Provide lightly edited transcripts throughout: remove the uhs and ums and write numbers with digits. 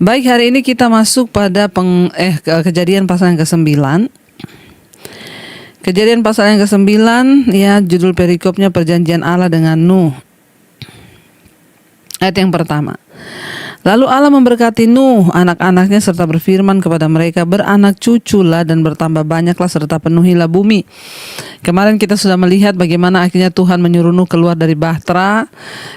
Baik, hari ini kita masuk pada Kejadian pasal yang ke-9. Kejadian pasal yang ke-9, ya, judul perikopnya perjanjian Allah dengan Nuh. Ayat yang pertama. Lalu Allah memberkati Nuh, anak-anaknya, serta berfirman kepada mereka, beranak cuculah dan bertambah banyaklah serta penuhilah bumi. Kemarin kita sudah melihat bagaimana akhirnya Tuhan menyuruh Nuh keluar dari bahtera,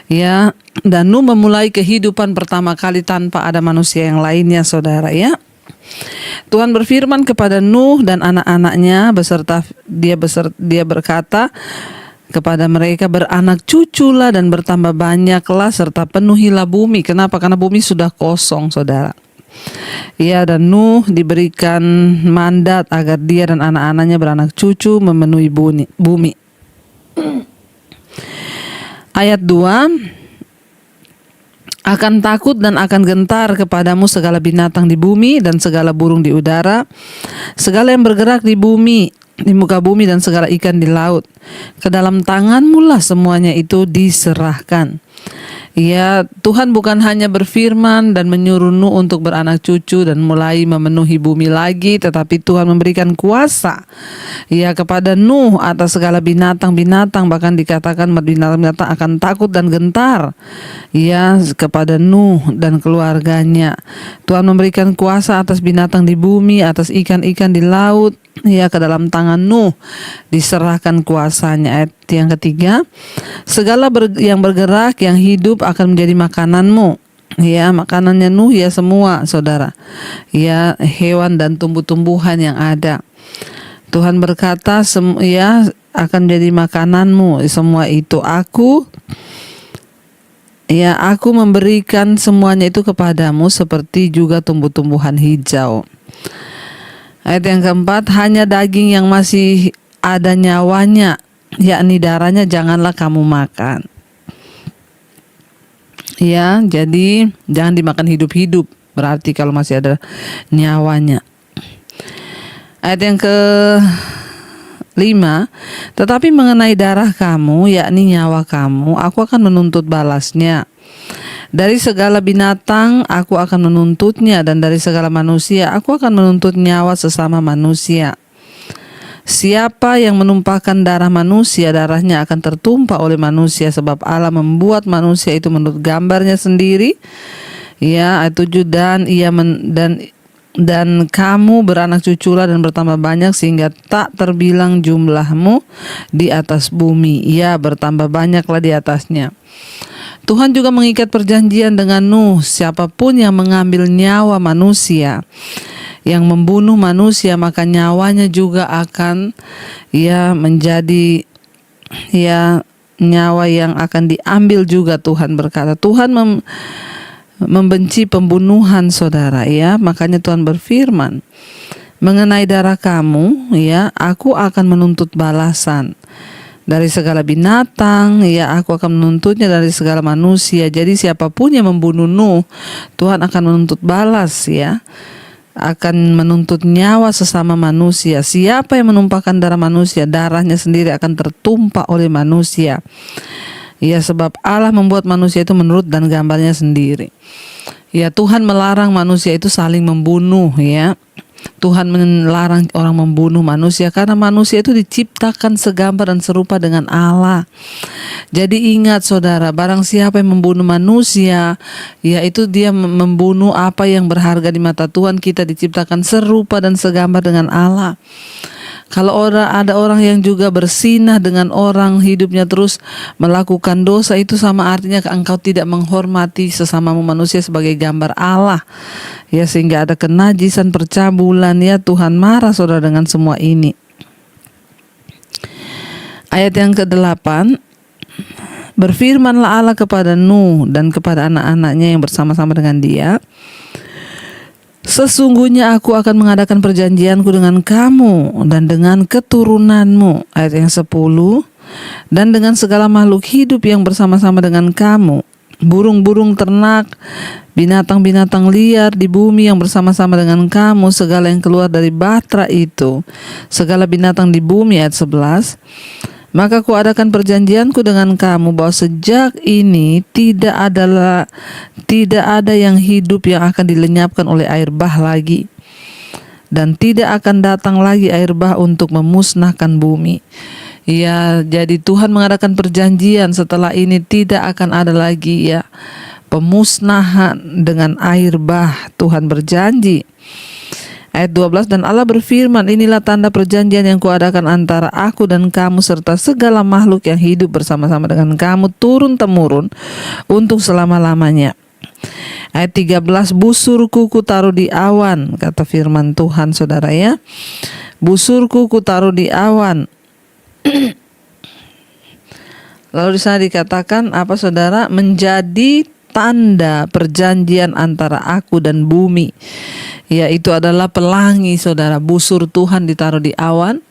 ya, dan Nuh memulai kehidupan pertama kali tanpa ada manusia yang lainnya, saudara, ya. Tuhan berfirman kepada Nuh dan anak-anaknya dia berkata kepada mereka, beranak cuculah dan bertambah banyaklah serta penuhilah bumi. Kenapa? Karena bumi sudah kosong, saudara. Ya, dan Nuh diberikan mandat agar dia dan anak-anaknya beranak cucu memenuhi bumi. Ayat 2. Akan takut dan akan gentar kepadamu segala binatang di bumi dan segala burung di udara, segala yang bergerak di bumi, di muka bumi, dan segala ikan di laut. Ke dalam tanganmu lah semuanya itu diserahkan. Ya, Tuhan bukan hanya berfirman dan menyuruh Nuh untuk beranak cucu dan mulai memenuhi bumi lagi, tetapi Tuhan memberikan kuasa, ya, kepada Nuh atas segala binatang-binatang. Bahkan dikatakan binatang-binatang akan takut dan gentar, ya, kepada Nuh dan keluarganya. Tuhan memberikan kuasa atas binatang di bumi, atas ikan-ikan di laut, ya, ke dalam tangan Nuh diserahkan kuasanya. Ayat yang ketiga, segala yang bergerak, yang hidup akan menjadi makananmu. Ya, makanannya Nuh, ya, semua, saudara, ya, hewan dan tumbuh-tumbuhan yang ada. Tuhan berkata, ya, akan menjadi makananmu. Semua itu aku memberikan semuanya itu kepadamu, seperti juga tumbuh-tumbuhan hijau. Ayat yang keempat, hanya daging yang masih ada nyawanya, yakni darahnya, janganlah kamu makan. Ya, jadi jangan dimakan hidup-hidup, berarti kalau masih ada nyawanya. Ayat yang ke-5, tetapi mengenai darah kamu, yakni nyawa kamu, aku akan menuntut balasnya. Dari segala binatang aku akan menuntutnya, dan dari segala manusia aku akan menuntut nyawa sesama manusia. Siapa yang menumpahkan darah manusia, darahnya akan tertumpah oleh manusia, sebab Allah membuat manusia itu menurut gambarnya sendiri. Ya, ayat 7, dan kamu beranak cuculah dan bertambah banyak sehingga tak terbilang jumlahmu di atas bumi. Ya, bertambah banyaklah di atasnya. Tuhan juga mengikat perjanjian dengan Nuh, siapapun yang mengambil nyawa manusia, yang membunuh manusia, maka nyawanya juga akan, ya, menjadi, ya, nyawa yang akan diambil juga. Tuhan berkata, Tuhan membenci pembunuhan, saudara, ya. Makanya Tuhan berfirman, mengenai darah kamu, ya, aku akan menuntut balasan. Dari segala binatang, ya, aku akan menuntutnya, dari segala manusia. Jadi siapapun yang membunuh Nuh, Tuhan akan menuntut balas, ya, akan menuntut nyawa sesama manusia. Siapa yang menumpahkan darah manusia, darahnya sendiri akan tertumpah oleh manusia. Ya, sebab Allah membuat manusia itu menurut dan gambarnya sendiri. Ya, Tuhan melarang manusia itu saling membunuh, ya. Tuhan melarang orang membunuh manusia karena manusia itu diciptakan segambar dan serupa dengan Allah. Jadi ingat, saudara, barang siapa yang membunuh manusia, yaitu dia membunuh apa yang berharga di mata Tuhan. Kita diciptakan serupa dan segambar dengan Allah. Kalau ada orang yang juga bersinah dengan orang, hidupnya terus melakukan dosa, itu sama artinya engkau tidak menghormati sesamamu manusia sebagai gambar Allah. Ya, sehingga ada kenajisan, percabulan, ya. Tuhan marah, saudara, dengan semua ini. Ayat yang ke-8, berfirmanlah Allah kepada Nuh dan kepada anak-anaknya yang bersama-sama dengan dia, sesungguhnya aku akan mengadakan perjanjianku dengan kamu dan dengan keturunanmu. Ayat yang 10, dan dengan segala makhluk hidup yang bersama-sama dengan kamu, burung-burung ternak, binatang-binatang liar di bumi yang bersama-sama dengan kamu, segala yang keluar dari bahtera itu, segala binatang di bumi. Ayat 11, Maka kuadakan perjanjianku dengan kamu bahwa sejak ini tidak ada yang hidup yang akan dilenyapkan oleh air bah lagi, dan tidak akan datang lagi air bah untuk memusnahkan bumi. Ya, jadi Tuhan mengadakan perjanjian setelah ini tidak akan ada lagi ya pemusnahan dengan air bah. Tuhan berjanji. Ayat 12, dan Allah berfirman, inilah tanda perjanjian yang kuadakan antara aku dan kamu serta segala makhluk yang hidup bersama-sama dengan kamu turun-temurun untuk selama-lamanya. Ayat 13, busurku kutaruh di awan, kata firman Tuhan, saudara ya. Busurku kutaruh di awan. Lalu di sana dikatakan apa, saudara? Menjadi tanda perjanjian antara aku dan bumi. Ya, itu adalah pelangi, saudara. Busur Tuhan ditaruh di awan.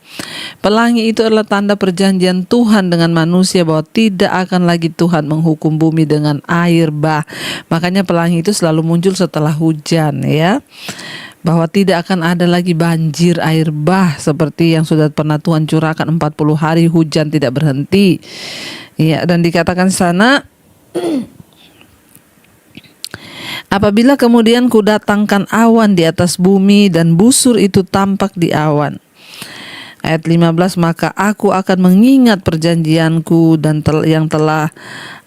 Pelangi itu adalah tanda perjanjian Tuhan dengan manusia bahwa tidak akan lagi Tuhan menghukum bumi dengan air bah. Makanya pelangi itu selalu muncul setelah hujan ya. Bahwa tidak akan ada lagi banjir air bah seperti yang sudah pernah Tuhan curahkan 40 hari hujan tidak berhenti. Ya, dan dikatakan sana apabila kemudian kudatangkan awan di atas bumi dan busur itu tampak di awan. Ayat 15, maka aku akan mengingat perjanjianku dan yang telah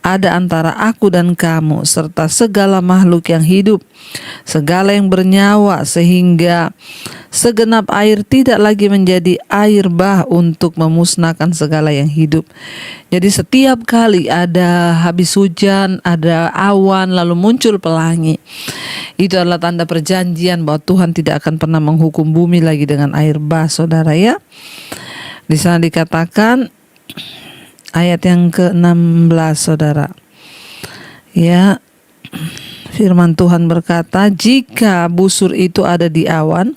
ada antara aku dan kamu serta segala makhluk yang hidup, segala yang bernyawa, sehingga segenap air tidak lagi menjadi air bah untuk memusnahkan segala yang hidup. Jadi setiap kali ada habis hujan, ada awan, lalu muncul pelangi, itu adalah tanda perjanjian bahwa Tuhan tidak akan pernah menghukum bumi lagi dengan air bah, saudara ya. Di sana dikatakan ayat yang ke-16, saudara. Ya, firman Tuhan berkata, jika busur itu ada di awan,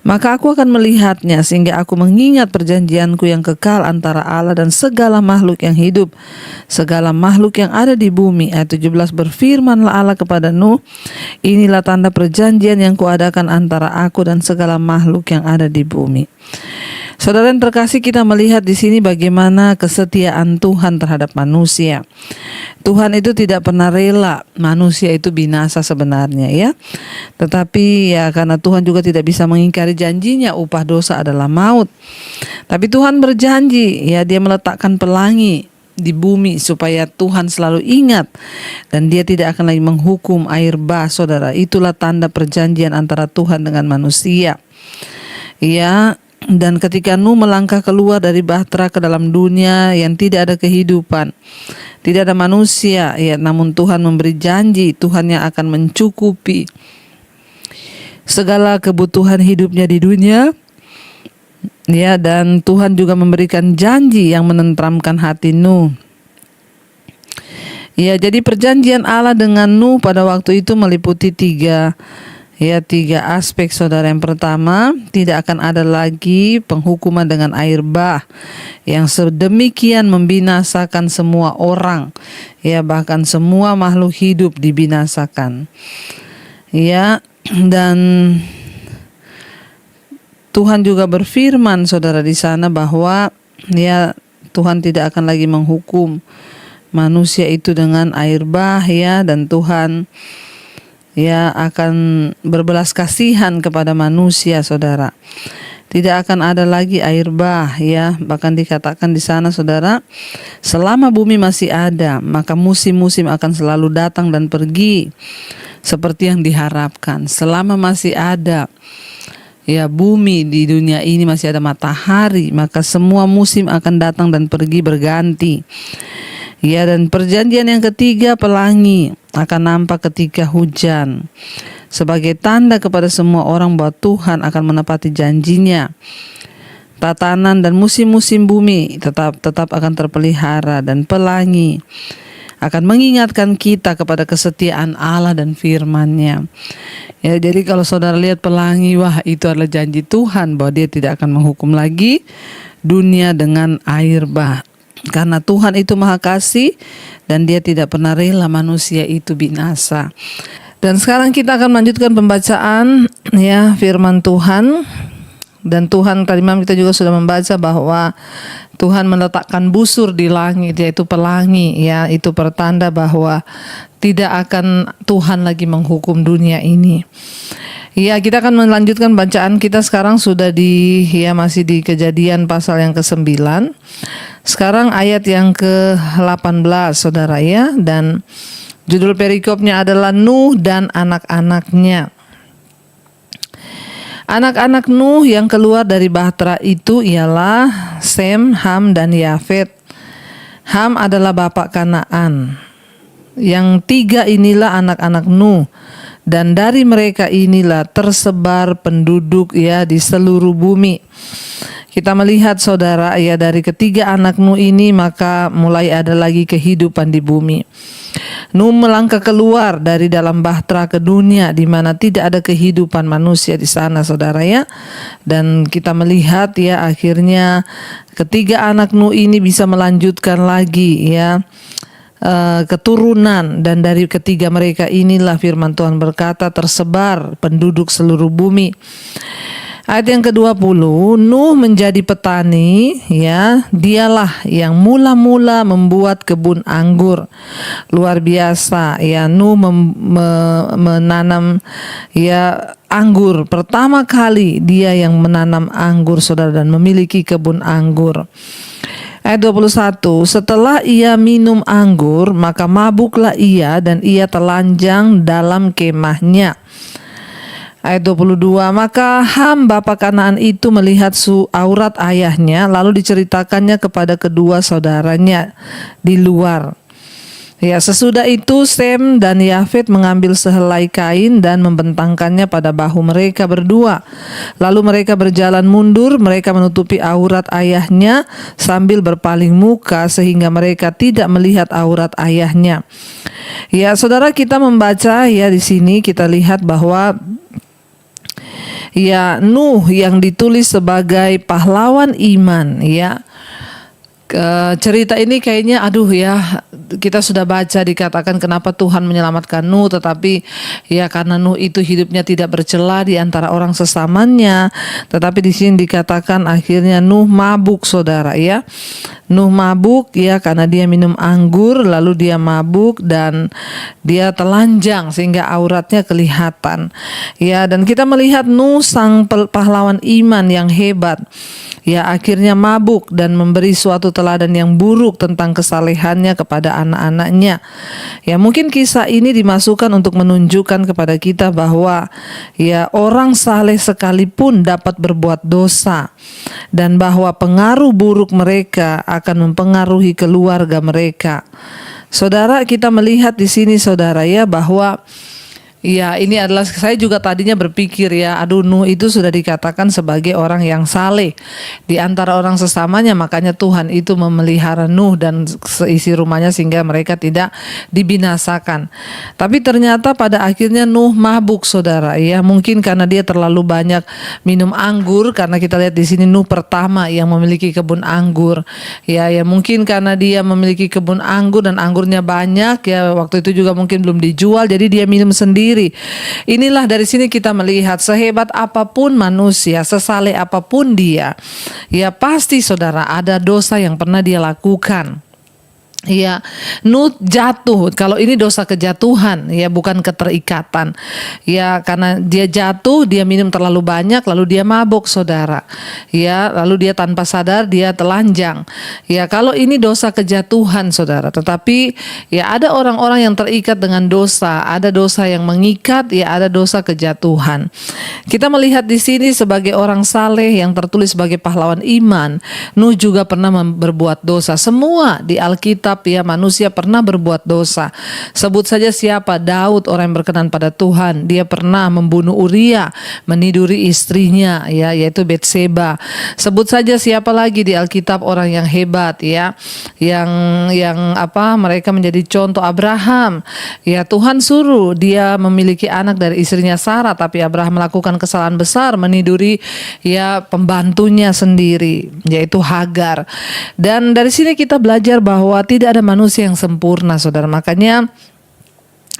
maka aku akan melihatnya sehingga aku mengingat perjanjianku yang kekal antara Allah dan segala makhluk yang hidup, segala makhluk yang ada di bumi. Ayat 17, berfirmanlah Allah kepada Nuh, inilah tanda perjanjian yang kuadakan antara aku dan segala makhluk yang ada di bumi. Saudara yang terkasih, kita melihat di sini bagaimana kesetiaan Tuhan terhadap manusia. Tuhan itu tidak pernah rela manusia itu binasa sebenarnya ya. Tetapi ya karena Tuhan juga tidak bisa mengingkari janjinya, upah dosa adalah maut. Tapi Tuhan berjanji ya, dia meletakkan pelangi di bumi supaya Tuhan selalu ingat dan dia tidak akan lagi menghukum air bah, saudara. Itulah tanda perjanjian antara Tuhan dengan manusia. Ya, dan ketika Nuh melangkah keluar dari bahtera ke dalam dunia yang tidak ada kehidupan, tidak ada manusia, ya, namun Tuhan memberi janji Tuhan yang akan mencukupi segala kebutuhan hidupnya di dunia. Ya, dan Tuhan juga memberikan janji yang menenteramkan hati Nuh. Ya, jadi perjanjian Allah dengan Nuh pada waktu itu meliputi tiga aspek, saudara. Yang pertama, tidak akan ada lagi penghukuman dengan air bah yang sedemikian membinasakan semua orang, ya, bahkan semua makhluk hidup dibinasakan. Ya, dan Tuhan juga berfirman, saudara, di sana bahwa ya Tuhan tidak akan lagi menghukum manusia itu dengan air bah, ya, dan Tuhan ya akan berbelas kasihan kepada manusia, saudara. Tidak akan ada lagi air bah, ya. Bahkan dikatakan di sana, saudara, selama bumi masih ada, maka musim-musim akan selalu datang dan pergi seperti yang diharapkan. Selama masih ada ya bumi di dunia ini, masih ada matahari, maka semua musim akan datang dan pergi berganti. Ya, dan perjanjian yang ketiga, pelangi akan nampak ketika hujan sebagai tanda kepada semua orang bahwa Tuhan akan menepati janjinya. Tatanan dan musim-musim bumi tetap akan terpelihara, dan pelangi akan mengingatkan kita kepada kesetiaan Allah dan firman-Nya. Ya, jadi kalau saudara lihat pelangi, wah, itu adalah janji Tuhan bahwa Dia tidak akan menghukum lagi dunia dengan air bah. Karena Tuhan itu Maha Kasih dan Dia tidak pernah rela manusia itu binasa. Dan sekarang kita akan melanjutkan pembacaan ya firman Tuhan Dan Tuhan, tadi malam kita juga sudah membaca bahwa Tuhan meletakkan busur di langit, yaitu pelangi, ya, itu pertanda bahwa tidak akan Tuhan lagi menghukum dunia ini. Ya, kita akan melanjutkan bacaan kita sekarang sudah masih di Kejadian pasal yang ke-9. Sekarang ayat yang ke-18, saudara, ya, dan judul perikopnya adalah Nuh dan anak-anaknya. Anak-anak Nuh yang keluar dari bahtera itu ialah Sem, Ham, dan Yafet. Ham adalah bapak Kanaan. Yang tiga inilah anak-anak Nuh, dan dari mereka inilah tersebar penduduk, ya, di seluruh bumi. Kita melihat, saudara, ya, dari ketiga anak Nuh ini maka mulai ada lagi kehidupan di bumi. Nuh melangkah keluar dari dalam bahtera ke dunia di mana tidak ada kehidupan manusia di sana, saudara, ya. Dan kita melihat, ya, akhirnya ketiga anak Nuh ini bisa melanjutkan lagi, ya, keturunan, dan dari ketiga mereka inilah firman Tuhan berkata tersebar penduduk seluruh bumi. Ayat yang ke-20, Nuh menjadi petani, ya, dialah yang mula-mula membuat kebun anggur. Luar biasa, ya, Nuh menanam, ya, anggur. Pertama kali dia yang menanam anggur, saudara, dan memiliki kebun anggur. Ayat 21, setelah ia minum anggur, maka mabuklah ia dan ia telanjang dalam kemahnya. Ayat 22, maka Ham bapak Kanaan itu melihat aurat ayahnya, lalu diceritakannya kepada kedua saudaranya di luar. Ya, sesudah itu Sem dan Yafet mengambil sehelai kain dan membentangkannya pada bahu mereka berdua. Lalu mereka berjalan mundur, mereka menutupi aurat ayahnya sambil berpaling muka sehingga mereka tidak melihat aurat ayahnya. Ya, saudara, kita membaca, ya, di sini kita lihat bahwa, ya, Nuh yang ditulis sebagai pahlawan iman, ya. Cerita ini kayaknya kita sudah baca dikatakan kenapa Tuhan menyelamatkan Nuh, tetapi ya karena Nuh itu hidupnya tidak bercela di antara orang sesamanya. Tetapi di sini dikatakan akhirnya Nuh mabuk, saudara, ya. Nuh mabuk, ya, karena dia minum anggur, lalu dia mabuk dan dia telanjang sehingga auratnya kelihatan. Ya, dan kita melihat Nuh sang pahlawan iman yang hebat, ya, akhirnya mabuk dan memberi suatu teladan yang buruk tentang kesalehannya kepada anak-anaknya. Ya, mungkin kisah ini dimasukkan untuk menunjukkan kepada kita bahwa, ya, orang saleh sekalipun dapat berbuat dosa dan bahwa pengaruh buruk mereka akan mempengaruhi keluarga mereka. Saudara, kita melihat di sini, saudara, ya, bahwa, ya, ini adalah, saya juga tadinya berpikir, ya, Nuh itu sudah dikatakan sebagai orang yang saleh di antara orang sesamanya, makanya Tuhan itu memelihara Nuh dan seisi rumahnya sehingga mereka tidak dibinasakan. Tapi ternyata pada akhirnya Nuh mabuk, saudara, ya, mungkin karena dia terlalu banyak minum anggur, karena kita lihat di sini Nuh pertama yang memiliki kebun anggur, ya, mungkin karena dia memiliki kebun anggur dan anggurnya banyak, ya, waktu itu juga mungkin belum dijual, jadi dia minum sendiri. Inilah dari sini kita melihat sehebat apapun manusia, sesaleh apapun dia, ya, pasti, saudara, ada dosa yang pernah dia lakukan. Ya, Nuh jatuh. Kalau ini dosa kejatuhan, ya, bukan keterikatan. Ya, karena dia jatuh, dia minum terlalu banyak, lalu dia mabuk, saudara. Ya, lalu dia tanpa sadar dia telanjang. Ya, kalau ini dosa kejatuhan, saudara. Tetapi, ya, ada orang-orang yang terikat dengan dosa, ada dosa yang mengikat, ya, ada dosa kejatuhan. Kita melihat di sini sebagai orang saleh yang tertulis sebagai pahlawan iman, Nuh juga pernah berbuat dosa. Semua di Alkitab, ya, manusia pernah berbuat dosa. Sebut saja siapa? Daud, orang yang berkenan pada Tuhan. Dia pernah membunuh Uria, meniduri istrinya, ya, yaitu Betseba. Sebut saja siapa lagi di Alkitab orang yang hebat, ya, yang mereka menjadi contoh. Abraham, ya, Tuhan suruh dia memiliki anak dari istrinya Sarah, tapi Abraham melakukan kesalahan besar, meniduri, ya, pembantunya sendiri, yaitu Hagar. Dan dari sini kita belajar bahwa tidak ada manusia yang sempurna, saudara. Makanya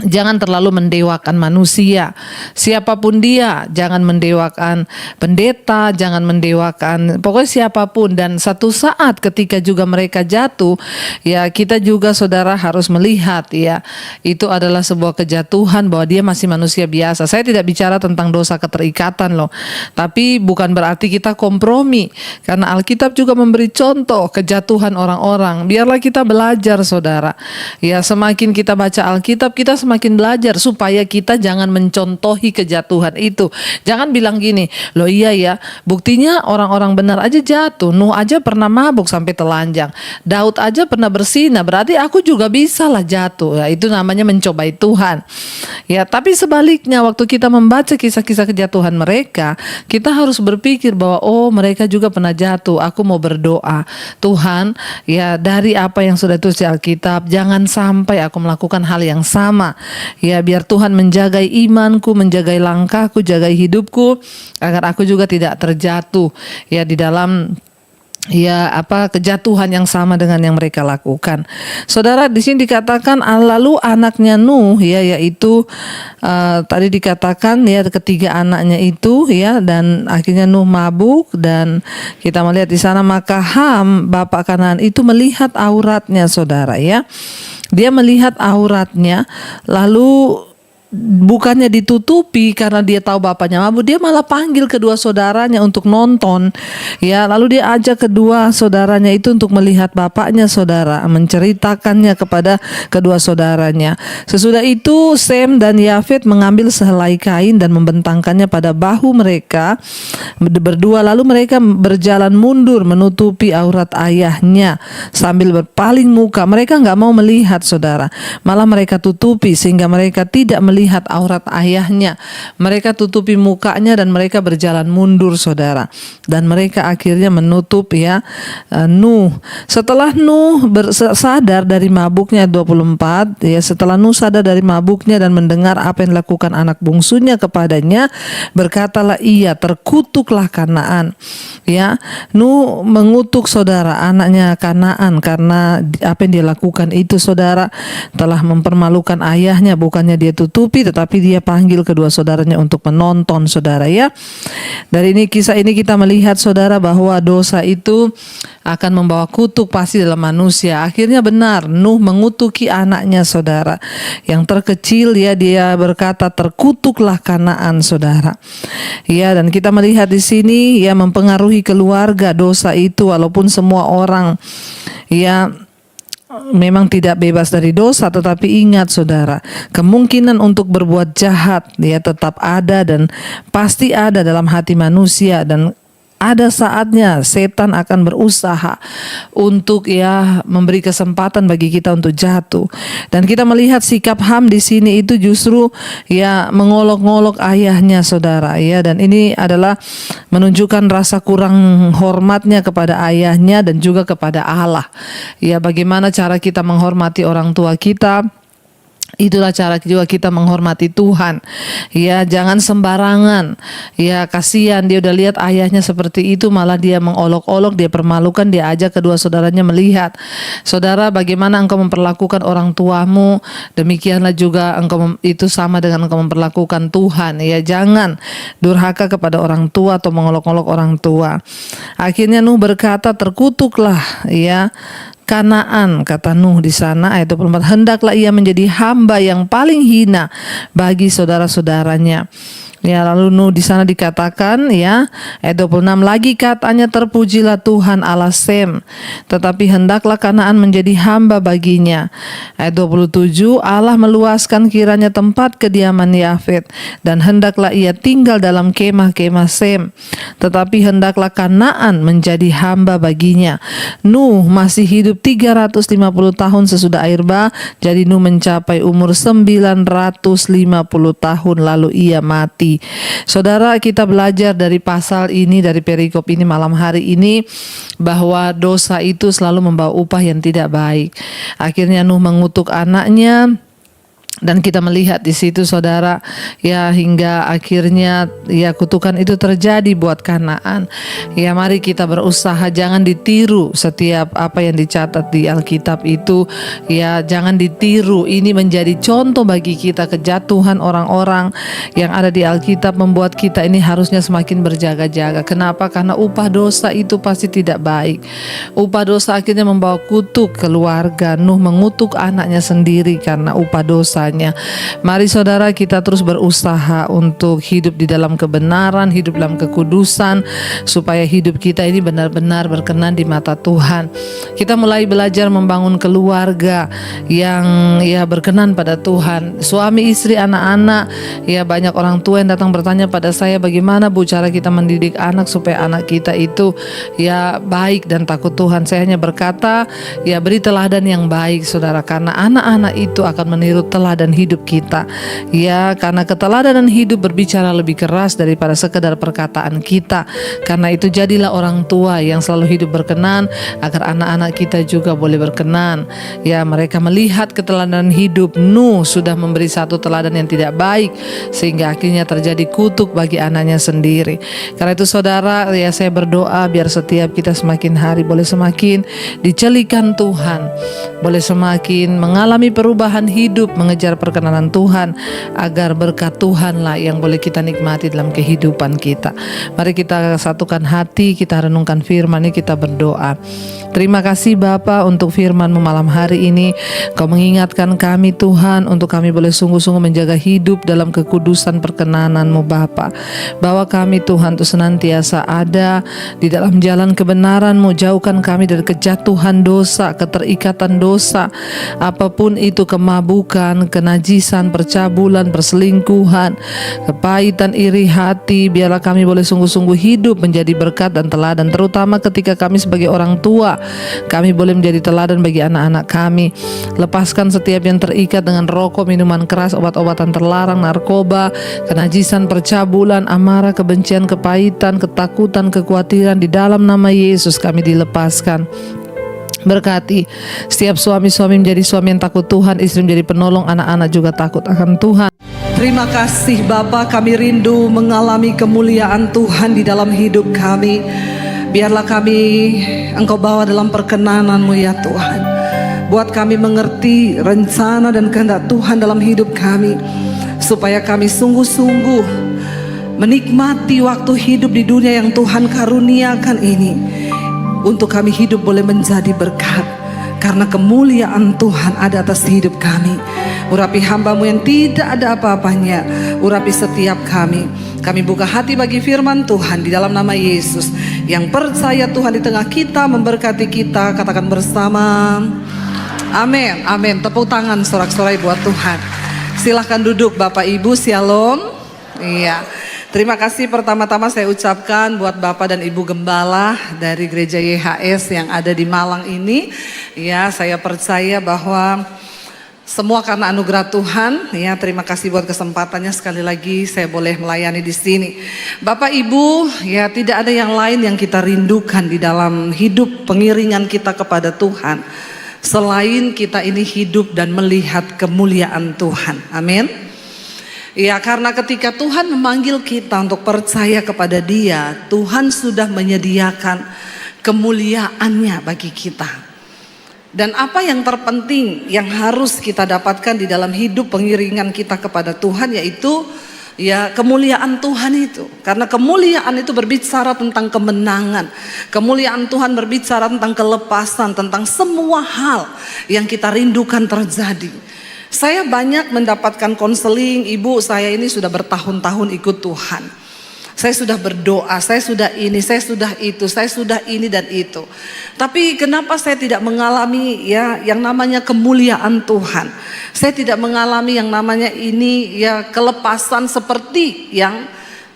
Jangan terlalu mendewakan manusia. Siapapun dia, jangan mendewakan pendeta, jangan mendewakan pokoknya siapapun. Dan satu saat ketika juga mereka jatuh, ya kita juga saudara harus melihat ya, itu adalah sebuah kejatuhan bahwa dia masih manusia biasa. Saya tidak bicara tentang dosa keterikatan loh. Tapi bukan berarti kita kompromi. Karena Alkitab juga memberi contoh kejatuhan orang-orang. Biarlah kita belajar saudara. Ya semakin kita baca Alkitab, kita semakin belajar supaya kita jangan mencontohi kejatuhan itu. Jangan bilang gini, loh iya ya, buktinya orang-orang benar aja jatuh. Nuh aja pernah mabuk sampai telanjang. Daud aja pernah bersinah, berarti aku juga bisa lah jatuh. Ya, itu namanya mencobai Tuhan. Ya, tapi sebaliknya waktu kita membaca kisah-kisah kejatuhan mereka, kita harus berpikir bahwa oh mereka juga pernah jatuh. Aku mau berdoa, Tuhan, ya dari apa yang sudah tulis di Alkitab, jangan sampai aku melakukan hal yang sama. Ya biar Tuhan menjagai imanku, menjagai langkahku, jagai hidupku agar aku juga tidak terjatuh ya di dalam kejatuhan yang sama dengan yang mereka lakukan. Saudara, di sini dikatakan lalu anaknya Nuh ya yaitu tadi dikatakan ya ketiga anaknya itu ya, dan akhirnya Nuh mabuk, dan kita melihat di sana maka Ham bapak Kanaan itu melihat auratnya saudara ya. Dia melihat auratnya, lalu bukannya ditutupi karena dia tahu bapaknya mabuk, dia malah panggil kedua saudaranya untuk nonton ya, lalu dia ajak kedua saudaranya itu untuk melihat bapaknya saudara, menceritakannya kepada kedua saudaranya. Sesudah itu Sem dan Yafet mengambil sehelai kain dan membentangkannya pada bahu mereka berdua, lalu mereka berjalan mundur menutupi aurat ayahnya sambil berpaling muka. Mereka nggak mau melihat saudara, malah mereka tutupi sehingga mereka tidak melihat aurat ayahnya. Mereka tutupi mukanya dan mereka berjalan mundur saudara, dan mereka akhirnya menutup ya Nuh. Setelah Nuh sadar dari mabuknya 24 ya, setelah Nuh sadar dari mabuknya dan mendengar apa yang dilakukan anak bungsunya kepadanya, berkatalah ia, terkutuklah Kanaan ya. Nuh mengutuk saudara anaknya Kanaan karena apa yang dia lakukan itu saudara, telah mempermalukan ayahnya. Bukannya dia tutupi, tetapi dia panggil kedua saudaranya untuk menonton saudara ya. Dari kisah ini kita melihat saudara bahwa dosa itu akan membawa kutuk pasti dalam manusia. Akhirnya benar Nuh mengutuki anaknya saudara. Yang terkecil ya, dia berkata terkutuklah Kanaan saudara. Ya, dan kita melihat di sini ya mempengaruhi keluarga dosa itu, walaupun semua orang ya memang tidak bebas dari dosa, tetapi ingat saudara, kemungkinan untuk berbuat jahat ya tetap ada dan pasti ada dalam hati manusia, dan ada saatnya setan akan berusaha untuk ya memberi kesempatan bagi kita untuk jatuh. Dan kita melihat sikap Ham di sini itu justru ya mengolok-ngolok ayahnya saudara ya, dan ini adalah menunjukkan rasa kurang hormatnya kepada ayahnya dan juga kepada Allah. Ya, bagaimana cara kita menghormati orang tua kita, itulah cara juga kita menghormati Tuhan. Ya, jangan sembarangan. Ya, kasihan dia udah lihat ayahnya seperti itu, malah dia mengolok-olok, dia permalukan, dia ajak kedua saudaranya melihat. Saudara, bagaimana engkau memperlakukan orang tuamu, demikianlah juga engkau itu sama dengan engkau memperlakukan Tuhan. Ya, jangan durhaka kepada orang tua atau mengolok-olok orang tua. Akhirnya Nuh berkata, terkutuklah ya Kanaan, kata Nuh di sana ayat 24, hendaklah ia menjadi hamba yang paling hina bagi saudara-saudaranya. Ya, lalu Nuh di sana dikatakan ya ayat 26 lagi katanya, terpujilah Tuhan Allah Sem, tetapi hendaklah Kanaan menjadi hamba baginya. Ayat 27 Allah meluaskan kiranya tempat kediaman Yafet, dan hendaklah ia tinggal dalam kemah-kemah Sem, tetapi hendaklah Kanaan menjadi hamba baginya. Nuh masih hidup 350 tahun sesudah air bah, jadi Nuh mencapai umur 950 tahun lalu ia mati. Saudara, kita belajar dari pasal ini, dari perikop ini malam hari ini, bahwa dosa itu selalu membawa upah yang tidak baik. Akhirnya Nuh mengutuk anaknya Dan kita melihat di situ saudara, ya hingga akhirnya ya kutukan itu terjadi buat Kanaan. Ya mari kita berusaha jangan ditiru setiap apa yang dicatat di Alkitab itu. Ya jangan ditiru, ini menjadi contoh bagi kita. Kejatuhan orang-orang yang ada di Alkitab membuat kita ini harusnya semakin berjaga-jaga. Kenapa? Karena upah dosa itu pasti tidak baik. Upah dosa akhirnya membawa kutuk keluarga. Nuh mengutuk anaknya sendiri karena upah dosa. Mari saudara kita terus berusaha untuk hidup di dalam kebenaran, hidup dalam kekudusan, supaya hidup kita ini benar-benar berkenan di mata Tuhan. Kita mulai belajar membangun keluarga yang ya berkenan pada Tuhan. Suami, istri, anak-anak, ya banyak orang tua yang datang bertanya pada saya, bagaimana Bu cara kita mendidik anak supaya anak kita itu ya baik dan takut Tuhan. Saya hanya berkata, ya beri teladan yang baik saudara, karena anak-anak itu akan meniru teladan hidup kita. Ya, karena keteladanan hidup berbicara lebih keras daripada sekedar perkataan kita. Karena itu jadilah orang tua yang selalu hidup berkenan agar anak-anak kita juga boleh berkenan. Ya, mereka melihat keteladanan hidup. Nuh sudah memberi satu teladan yang tidak baik sehingga akhirnya terjadi kutuk bagi anaknya sendiri. Karena itu saudara, ya saya berdoa biar setiap kita semakin hari boleh semakin dicelikan Tuhan, boleh semakin mengalami perubahan hidup, mengejar perkenanan Tuhan, agar berkat Tuhanlah yang boleh kita nikmati dalam kehidupan kita. Mari kita satukan hati, kita renungkan firman ini, kita berdoa. Terima kasih Bapa untuk firman-Mu malam hari ini. Kau mengingatkan kami Tuhan untuk kami boleh sungguh-sungguh menjaga hidup dalam kekudusan perkenanan-Mu Bapa. Bahwa kami Tuhan itu senantiasa ada di dalam jalan kebenaran-Mu. Jauhkan kami dari kejatuhan dosa, keterikatan dosa, apapun itu, kemabukan, kenajisan, percabulan, perselingkuhan, kepahitan, iri hati. Biarlah kami boleh sungguh-sungguh hidup menjadi berkat dan teladan, terutama ketika kami sebagai orang tua, kami boleh menjadi teladan bagi anak-anak kami. Lepaskan setiap yang terikat dengan rokok, minuman keras, obat-obatan terlarang, narkoba, kenajisan, percabulan, amarah, kebencian, kepahitan, ketakutan, kekhawatiran. Di dalam nama Yesus kami dilepaskan. Berkati setiap suami-suami menjadi suami yang takut Tuhan, istri menjadi penolong, anak-anak juga takut akan Tuhan. Terima kasih Bapa, kami rindu mengalami kemuliaan Tuhan di dalam hidup kami. Biarlah kami Engkau bawa dalam perkenanan-Mu ya Tuhan. Buat kami mengerti rencana dan kehendak Tuhan dalam hidup kami, supaya kami sungguh-sungguh menikmati waktu hidup di dunia yang Tuhan karuniakan ini, untuk kami hidup boleh menjadi berkat, karena kemuliaan Tuhan ada atas hidup kami. Urapi hamba-Mu yang tidak ada apa-apanya, urapi setiap kami. Kami buka hati bagi firman Tuhan di dalam nama Yesus. Yang percaya Tuhan di tengah kita, memberkati kita, katakan bersama amin, amin. Tepuk tangan sorak-sorai buat Tuhan. Silahkan duduk Bapak Ibu, shalom. Iya. Terima kasih pertama-tama saya ucapkan buat Bapak dan Ibu Gembala dari Gereja YHS yang ada di Malang ini. Ya, saya percaya bahwa semua karena anugerah Tuhan. Ya, terima kasih buat kesempatannya sekali lagi saya boleh melayani di sini. Bapak Ibu, ya tidak ada yang lain yang kita rindukan di dalam hidup pengiringan kita kepada Tuhan selain kita ini hidup dan melihat kemuliaan Tuhan. Amin. Ya, karena ketika Tuhan memanggil kita untuk percaya kepada Dia, Tuhan sudah menyediakan kemuliaannya bagi kita. Dan apa yang terpenting yang harus kita dapatkan di dalam hidup pengiringan kita kepada Tuhan, yaitu ya kemuliaan Tuhan itu. Karena kemuliaan itu berbicara tentang kemenangan. Kemuliaan Tuhan berbicara tentang kelepasan, tentang semua hal yang kita rindukan terjadi. Saya banyak mendapatkan konseling, ibu saya ini sudah bertahun-tahun ikut Tuhan. Saya sudah berdoa, saya sudah ini, saya sudah itu, saya sudah ini dan itu. Tapi kenapa saya tidak mengalami ya yang namanya kemuliaan Tuhan? Saya tidak mengalami yang namanya ini ya kelepasan seperti yang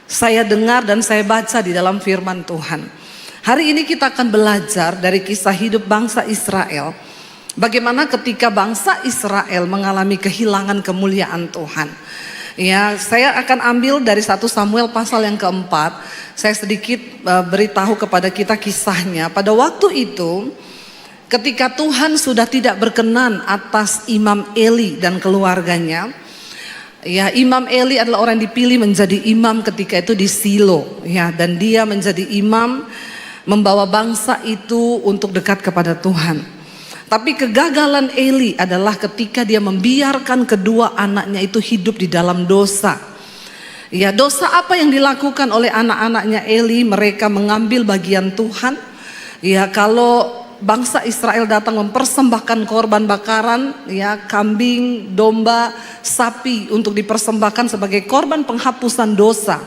saya dengar dan saya baca di dalam firman Tuhan. Hari ini kita akan belajar dari kisah hidup bangsa Israel. Bagaimana ketika bangsa Israel mengalami kehilangan kemuliaan Tuhan. Ya, saya akan ambil dari 1 Samuel pasal yang keempat. Saya sedikit beritahu kepada kita kisahnya. Pada waktu itu ketika Tuhan sudah tidak berkenan atas Imam Eli dan keluarganya. Ya, Imam Eli adalah orang yang dipilih menjadi imam ketika itu di Silo, ya, dan dia menjadi imam membawa bangsa itu untuk dekat kepada Tuhan. Tapi kegagalan Eli adalah ketika dia membiarkan kedua anaknya itu hidup di dalam dosa. Ya, dosa apa yang dilakukan oleh anak-anaknya Eli? Mereka mengambil bagian Tuhan. Ya, kalau bangsa Israel datang mempersembahkan korban bakaran, ya, kambing, domba, sapi untuk dipersembahkan sebagai korban penghapusan dosa.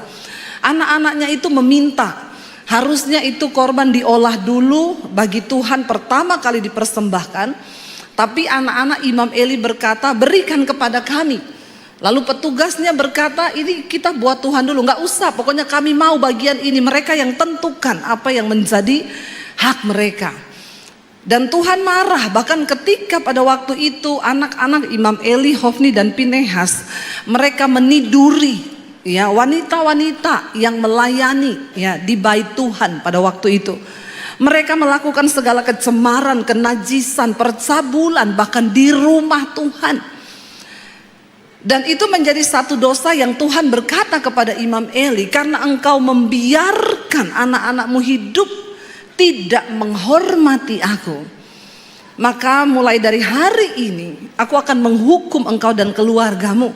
Anak-anaknya itu meminta, harusnya itu korban diolah dulu bagi Tuhan pertama kali dipersembahkan. Tapi anak-anak Imam Eli berkata, berikan kepada kami. Lalu petugasnya berkata, ini kita buat Tuhan dulu, nggak usah, pokoknya kami mau bagian ini. Mereka yang tentukan apa yang menjadi hak mereka. Dan Tuhan marah, bahkan ketika pada waktu itu anak-anak Imam Eli, Hofni dan Pinehas, mereka meniduri, ya, wanita-wanita yang melayani, ya, di bait Tuhan pada waktu itu. Mereka melakukan segala kecemaran, kenajisan, percabulan bahkan di rumah Tuhan. Dan itu menjadi satu dosa yang Tuhan berkata kepada Imam Eli, karena engkau membiarkan anak-anakmu hidup tidak menghormati aku, maka mulai dari hari ini aku akan menghukum engkau dan keluargamu.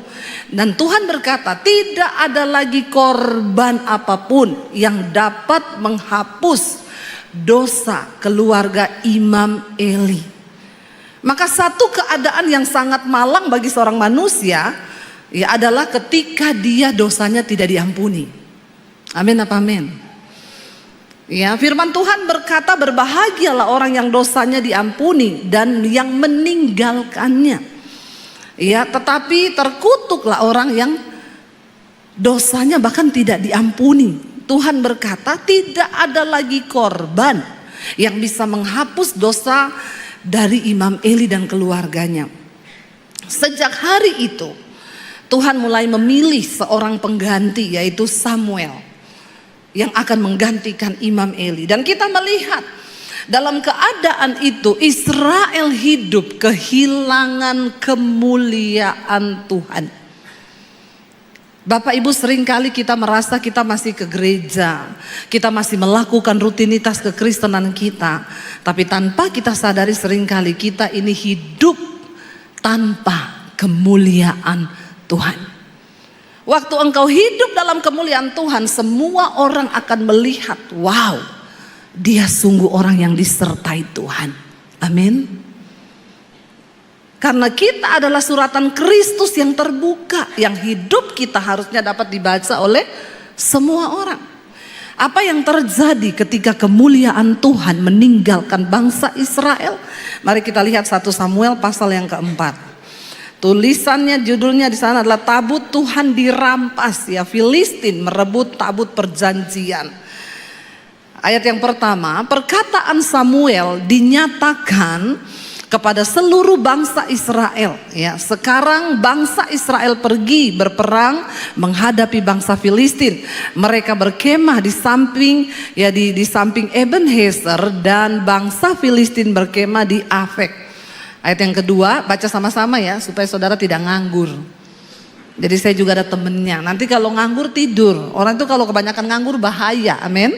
Dan Tuhan berkata, tidak ada lagi korban apapun yang dapat menghapus dosa keluarga Imam Eli. Maka satu keadaan yang sangat malang bagi seorang manusia, ya, adalah ketika dia dosanya tidak diampuni. Amin apa amin? Ya, firman Tuhan berkata, berbahagialah orang yang dosanya diampuni dan yang meninggalkannya. Ya, tetapi terkutuklah orang yang dosanya bahkan tidak diampuni. Tuhan berkata, tidak ada lagi korban yang bisa menghapus dosa dari Imam Eli dan keluarganya. Sejak hari itu Tuhan mulai memilih seorang pengganti, yaitu Samuel, yang akan menggantikan Imam Eli. Dan kita melihat dalam keadaan itu Israel hidup kehilangan kemuliaan Tuhan. Bapak Ibu, seringkali kita merasa kita masih ke gereja, kita masih melakukan rutinitas kekristenan kita, tapi tanpa kita sadari seringkali kita ini hidup tanpa kemuliaan Tuhan. Waktu engkau hidup dalam kemuliaan Tuhan, semua orang akan melihat, wow, dia sungguh orang yang disertai Tuhan. Amin. Karena kita adalah suratan Kristus yang terbuka, yang hidup kita harusnya dapat dibaca oleh semua orang. Apa yang terjadi ketika kemuliaan Tuhan meninggalkan bangsa Israel? Mari kita lihat 1 Samuel pasal yang keempat. Tulisannya, judulnya di sana adalah tabut Tuhan dirampas, ya, Filistin merebut tabut perjanjian. Ayat yang pertama, perkataan Samuel dinyatakan kepada seluruh bangsa Israel, ya. Sekarang bangsa Israel pergi berperang menghadapi bangsa Filistin. Mereka berkemah di samping, ya, di samping Ebenezer, dan bangsa Filistin berkemah di Afek. Ayat yang kedua, baca sama-sama ya, supaya saudara tidak nganggur. Jadi saya juga ada temennya, nanti kalau nganggur tidur. Orang itu kalau kebanyakan nganggur bahaya, amin.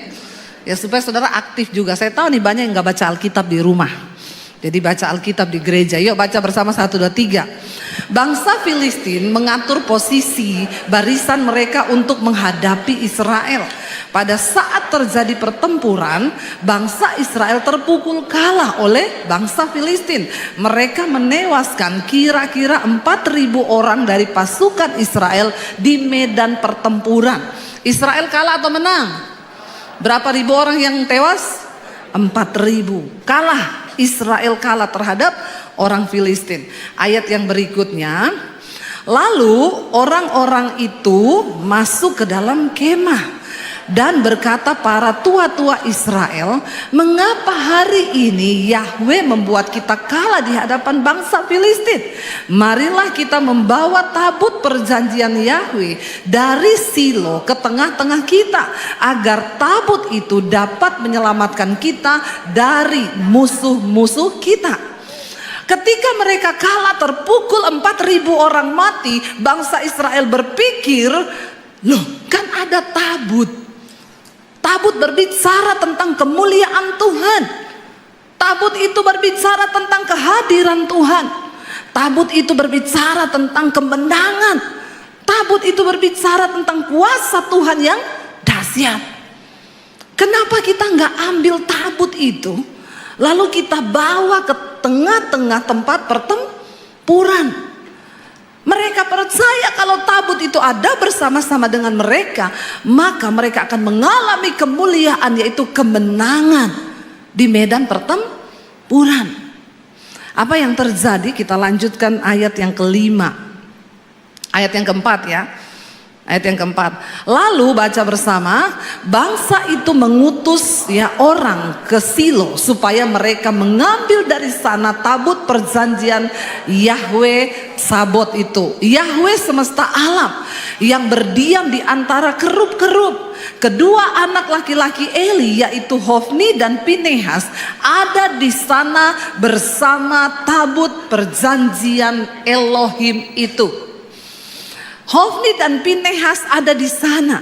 Ya, supaya saudara aktif juga. Saya tahu nih banyak yang gak baca Alkitab di rumah. Jadi baca Alkitab di gereja. Yuk baca bersama 1, 2, 3. Bangsa Filistin mengatur posisi barisan mereka untuk menghadapi Israel. Pada saat terjadi pertempuran, bangsa Israel terpukul kalah oleh bangsa Filistin. Mereka menewaskan kira-kira 4.000 orang dari pasukan Israel di medan pertempuran. Israel kalah atau menang? Berapa ribu orang yang tewas? 4.000. Kalah. Israel kalah terhadap orang Filistin. Ayat yang berikutnya, lalu orang-orang itu masuk ke dalam kemah. Dan berkata para tua-tua Israel, mengapa hari ini Yahweh membuat kita kalah di hadapan bangsa Filistin? Marilah kita membawa tabut perjanjian Yahweh dari Silo ke tengah-tengah kita, agar tabut itu dapat menyelamatkan kita dari musuh-musuh kita. Ketika mereka kalah terpukul 4.000 orang mati, bangsa Israel berpikir, loh kan ada tabut. Tabut berbicara tentang kemuliaan Tuhan. Tabut itu berbicara tentang kehadiran Tuhan. Tabut itu berbicara tentang kemenangan. Tabut itu berbicara tentang kuasa Tuhan yang dahsyat. Kenapa kita nggak ambil tabut itu, lalu kita bawa ke tengah-tengah tempat pertempuran? Mereka percaya kalau tabut itu ada bersama-sama dengan mereka, maka mereka akan mengalami kemuliaan, yaitu kemenangan di medan pertempuran. Apa yang terjadi? Kita lanjutkan ayat yang kelima. Ayat yang keempat ya. Ayat yang keempat. Lalu baca bersama, bangsa itu mengutus orang ke Silo supaya mereka mengambil dari sana tabut perjanjian Yahweh Sabot itu. Yahweh semesta alam yang berdiam di antara kerub-kerub. Kedua anak laki-laki Eli, yaitu Hofni dan Pinehas, ada di sana bersama tabut perjanjian Elohim itu. Hofni dan Pinehas ada di sana.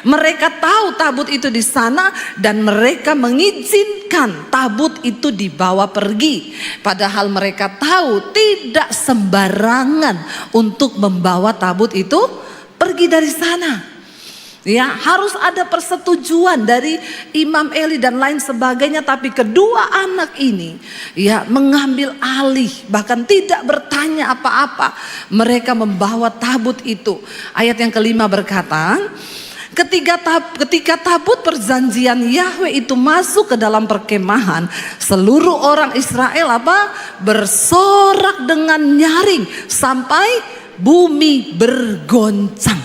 Mereka tahu tabut itu di sana dan mereka mengizinkan tabut itu dibawa pergi. Padahal mereka tahu tidak sembarangan untuk membawa tabut itu pergi dari sana. Ya, harus ada persetujuan dari Imam Eli dan lain sebagainya. Tapi kedua anak ini mengambil alih, bahkan tidak bertanya apa-apa. Mereka membawa tabut itu. Ayat yang kelima berkata, ketika tabut perjanjian Yahweh itu masuk ke dalam perkemahan, seluruh orang Israel bersorak dengan nyaring sampai bumi bergoncang.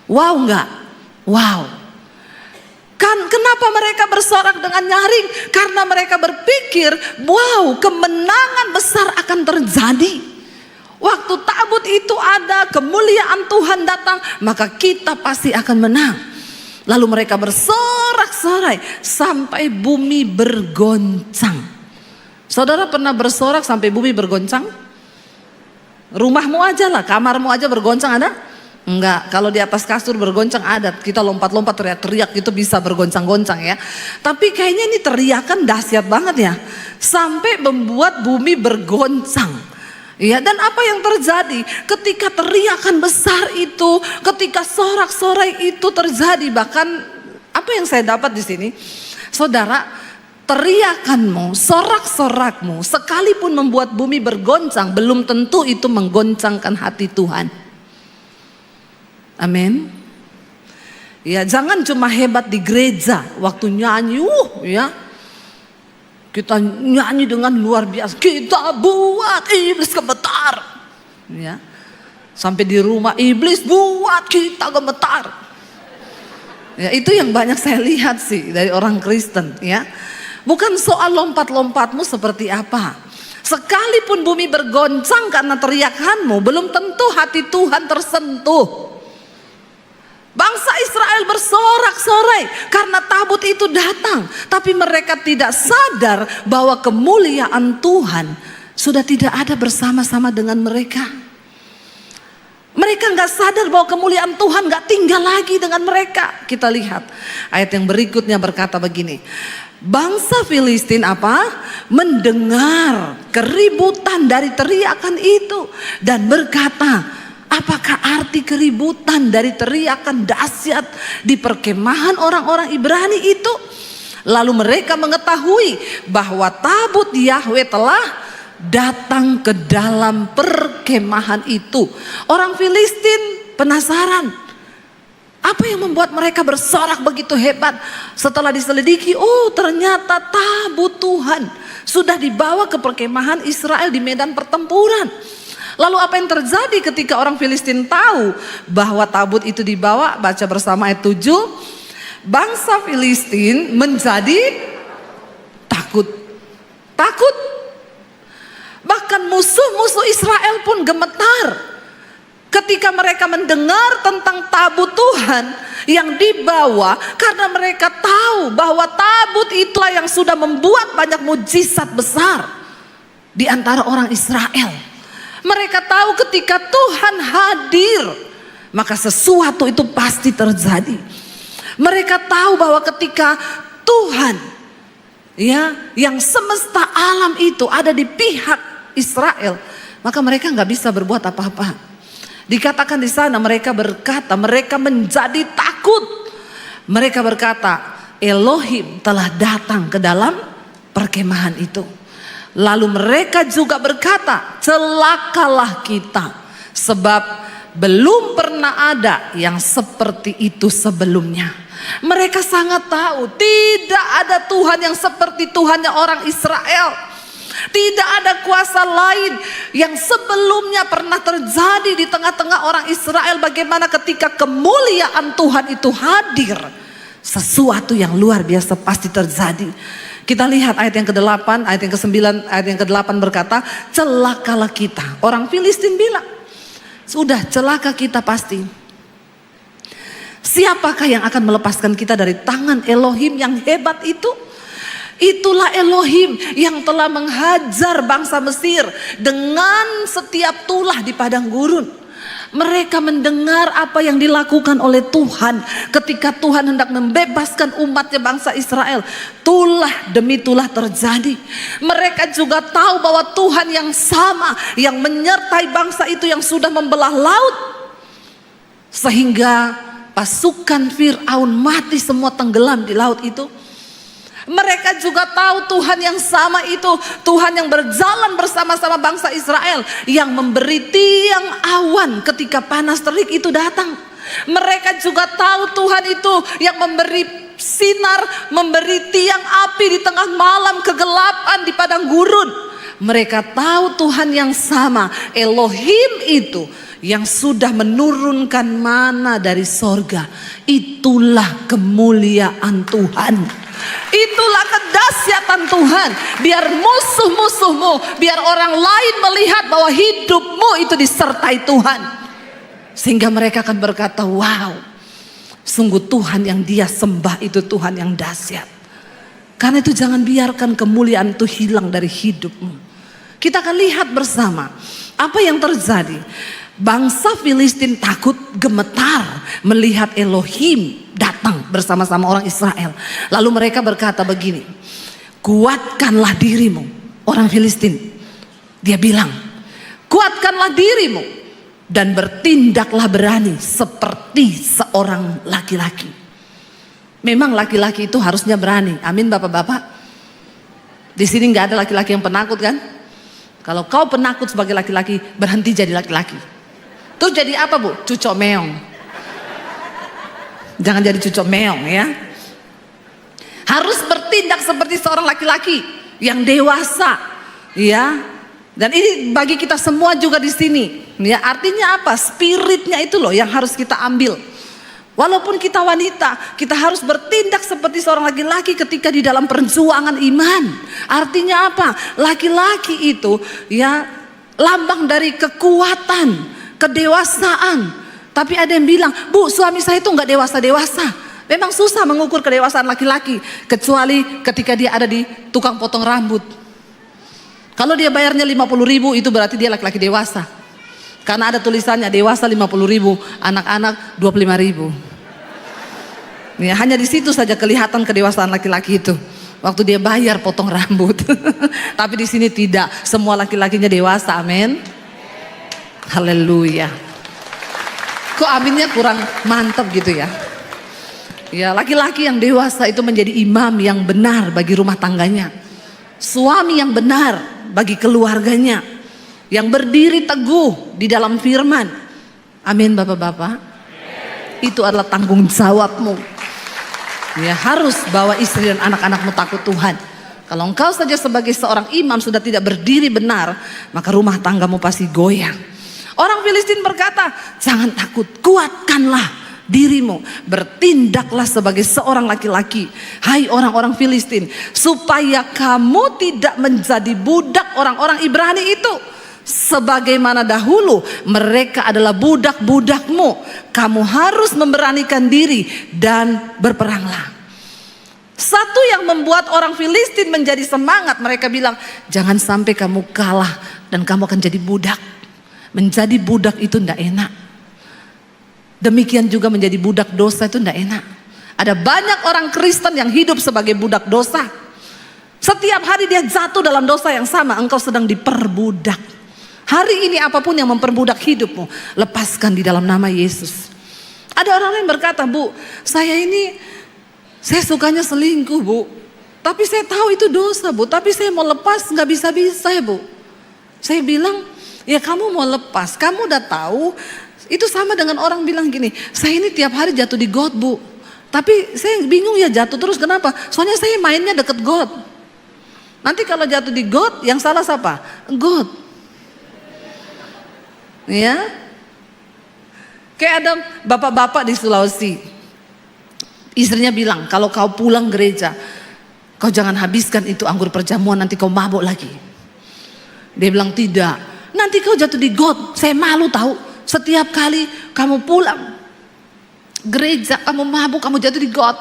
Wow enggak? Wow. Kenapa mereka bersorak dengan nyaring? Karena mereka berpikir, wow, kemenangan besar akan terjadi. Waktu tabut itu ada, kemuliaan Tuhan datang, maka kita pasti akan menang. Lalu mereka bersorak-sorai sampai bumi bergoncang. Saudara pernah bersorak sampai bumi bergoncang? Rumahmu aja lah, kamarmu aja bergoncang ada? Enggak, kalau di atas kasur bergoncang ada. Kita lompat-lompat teriak-teriak itu bisa bergoncang-goncang ya. Tapi kayaknya ini teriakan dahsyat banget ya, sampai membuat bumi bergoncang. Ya, dan apa yang terjadi ketika teriakan besar itu, ketika sorak-sorai itu terjadi, bahkan apa yang saya dapat di sini, saudara, teriakanmu, sorak-sorakmu sekalipun membuat bumi bergoncang, belum tentu itu menggoncangkan hati Tuhan. Amin. Ya, jangan cuma hebat di gereja waktu nyanyi, kita nyanyi dengan luar biasa, kita buat iblis gemetar. Ya. Sampai di rumah iblis buat kita gemetar. Ya, itu yang banyak saya lihat sih dari orang Kristen, ya. Bukan soal lompat-lompatmu seperti apa. Sekalipun bumi bergoncang karena teriakanmu, belum tentu hati Tuhan tersentuh. Bangsa Israel bersorak-sorai karena tabut itu datang, tapi mereka tidak sadar bahwa kemuliaan Tuhan sudah tidak ada bersama-sama dengan mereka. Mereka nggak sadar bahwa kemuliaan Tuhan nggak tinggal lagi dengan mereka. Kita lihat ayat yang berikutnya berkata begini. Bangsa Filistin mendengar keributan dari teriakan itu dan berkata, apakah arti keributan dari teriakan dahsyat di perkemahan orang-orang Ibrani itu? Lalu mereka mengetahui bahwa tabut Yahweh telah datang ke dalam perkemahan itu. Orang Filistin penasaran, apa yang membuat mereka bersorak begitu hebat? Setelah diselidiki, oh ternyata tabut Tuhan sudah dibawa ke perkemahan Israel di medan pertempuran. Lalu apa yang terjadi ketika orang Filistin tahu bahwa tabut itu dibawa? Baca bersama ayat 7. bangsa Filistin menjadi takut. Bahkan musuh-musuh Israel pun gemetar ketika mereka mendengar tentang tabut Tuhan yang dibawa, karena mereka tahu bahwa tabut itulah yang sudah membuat banyak mujizat besar di antara orang Israel. Mereka tahu ketika Tuhan hadir, maka sesuatu itu pasti terjadi. Mereka tahu bahwa ketika Tuhan, yang semesta alam itu ada di pihak Israel, maka mereka nggak bisa berbuat apa-apa. Dikatakan di sana mereka berkata, mereka menjadi takut. Mereka berkata, Elohim telah datang ke dalam perkemahan itu. Lalu mereka juga berkata, celakalah kita, sebab belum pernah ada yang seperti itu sebelumnya. Mereka sangat tahu tidak ada Tuhan yang seperti Tuhannya orang Israel. Tidak ada kuasa lain yang sebelumnya pernah terjadi di tengah-tengah orang Israel. Bagaimana ketika kemuliaan Tuhan itu hadir, sesuatu yang luar biasa pasti terjadi. Kita lihat ayat yang ke-8, ayat yang ke-9, ayat yang ke-8 berkata, celakalah kita. Orang Filistin bilang, sudah celaka kita pasti. Siapakah yang akan melepaskan kita dari tangan Elohim yang hebat itu? Itulah Elohim yang telah menghajar bangsa Mesir dengan setiap tulah di padang gurun. Mereka mendengar apa yang dilakukan oleh Tuhan ketika Tuhan hendak membebaskan umatnya bangsa Israel. Tulah demi tulah terjadi. Mereka juga tahu bahwa Tuhan yang sama yang menyertai bangsa itu yang sudah membelah laut, sehingga pasukan Fir'aun mati semua, tenggelam di laut itu. Mereka juga tahu Tuhan yang sama itu, Tuhan yang berjalan bersama-sama bangsa Israel, yang memberi tiang awan ketika panas terik itu datang. Mereka juga tahu Tuhan itu yang memberi sinar, memberi tiang api di tengah malam kegelapan di padang gurun. Mereka tahu Tuhan yang sama, Elohim itu yang sudah menurunkan mana dari sorga. Itulah kemuliaan Tuhan. Itulah kedahsyatan Tuhan. Biar musuh-musuhmu, biar orang lain melihat bahwa hidupmu itu disertai Tuhan, sehingga mereka akan berkata, wow, sungguh Tuhan yang dia sembah itu Tuhan yang dahsyat. Karena itu jangan biarkan kemuliaan itu hilang dari hidupmu. Kita akan lihat bersama apa yang terjadi. Bangsa Filistin takut, gemetar melihat Elohim datang bersama-sama orang Israel. Lalu mereka berkata begini, kuatkanlah dirimu. Orang Filistin, dia bilang, kuatkanlah dirimu dan bertindaklah berani seperti seorang laki-laki. Memang laki-laki itu harusnya berani. Amin bapak-bapak. Di sini nggak ada laki-laki yang penakut kan? Kalau kau penakut sebagai laki-laki, berhenti jadi laki-laki. Tuh jadi apa bu? Cucok meong. Jangan jadi cucok meong ya. Harus bertindak seperti seorang laki-laki yang dewasa, ya. Dan ini bagi kita semua juga di sini. Ya, artinya apa? Spiritnya itu loh yang harus kita ambil. Walaupun kita wanita, kita harus bertindak seperti seorang laki-laki ketika di dalam perjuangan iman. Artinya apa? Laki-laki itu ya lambang dari kekuatan, kedewasaan. Tapi ada yang bilang, bu, suami saya itu nggak dewasa-dewasa. Memang susah mengukur kedewasaan laki-laki, kecuali ketika dia ada di tukang potong rambut. Kalau dia bayarnya 50.000, itu berarti dia laki-laki dewasa. Karena ada tulisannya dewasa 50.000, anak-anak 25.000. Ya, hanya di situ saja kelihatan kedewasaan laki-laki itu. Waktu dia bayar potong rambut. Tapi di sini tidak, semua laki-lakinya dewasa. Amin. Haleluya. Kok aminnya kurang mantap gitu ya. Ya, laki-laki yang dewasa itu menjadi imam yang benar bagi rumah tangganya. Suami yang benar bagi keluarganya. Yang berdiri teguh di dalam firman. Amin bapak-bapak. Itu adalah tanggung jawabmu. Ya, harus bawa istri dan anak-anakmu takut Tuhan. Kalau engkau saja sebagai seorang imam sudah tidak berdiri benar, maka rumah tanggamu pasti goyang. Orang Filistin berkata, jangan takut, kuatkanlah dirimu, bertindaklah sebagai seorang laki-laki, hai orang-orang Filistin, supaya kamu tidak menjadi budak orang-orang Ibrani itu. Sebagaimana dahulu mereka adalah budak-budakmu, kamu harus memberanikan diri dan berperanglah. Satu yang membuat orang Filistin menjadi semangat, mereka bilang, jangan sampai kamu kalah dan kamu akan jadi budak. Menjadi budak itu tidak enak. Demikian juga menjadi budak dosa itu tidak enak. Ada banyak orang Kristen yang hidup sebagai budak dosa. Setiap hari dia jatuh dalam dosa yang sama, engkau sedang diperbudak. Hari ini apapun yang memperbudak hidupmu, lepaskan di dalam nama Yesus. Ada orang yang berkata, Bu, saya sukanya selingkuh, Bu. Tapi saya tahu itu dosa, Bu. Tapi saya mau lepas nggak bisa-bisa ya, Bu. Saya bilang, ya kamu mau lepas, kamu udah tahu. Itu sama dengan orang bilang gini, saya ini tiap hari jatuh di got, Bu. Tapi saya bingung ya jatuh terus, kenapa? Soalnya saya mainnya deket got. Nanti kalau jatuh di got, yang salah siapa? Got. Ya. Kayak ada bapak-bapak di Sulawesi. Istrinya bilang, kalau kau pulang gereja, kau jangan habiskan itu anggur perjamuan, nanti kau mabuk lagi. Dia bilang, tidak, nanti kau jatuh di got, saya malu tahu. Setiap kali kamu pulang gereja, kamu mabuk, kamu jatuh di got.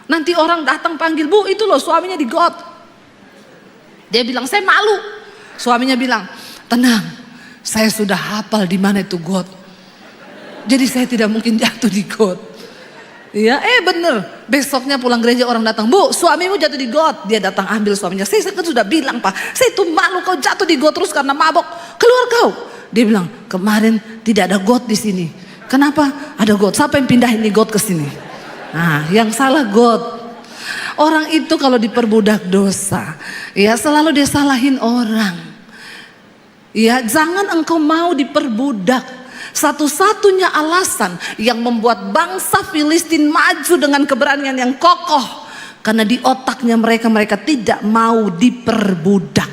Nanti orang datang panggil, Bu, itu loh suaminya di got. Dia bilang, saya malu. Suaminya bilang, tenang, saya sudah hafal di mana itu got. Jadi saya tidak mungkin jatuh di got. Ya, bener. Besoknya pulang gereja orang datang, Bu, suamimu jatuh di got. Dia datang ambil suaminya. Saya kan sudah bilang, Pak, saya itu malu kau jatuh di got terus karena mabok. Keluar kau. Dia bilang, kemarin tidak ada got di sini. Kenapa? Ada got. Siapa yang pindahin di got ke sini? Nah, yang salah got. Orang itu kalau diperbudak dosa, ya selalu dia salahin orang. Ya, jangan engkau mau diperbudak. Satu-satunya alasan yang membuat bangsa Filistin maju dengan keberanian yang kokoh, karena di otaknya mereka tidak mau diperbudak.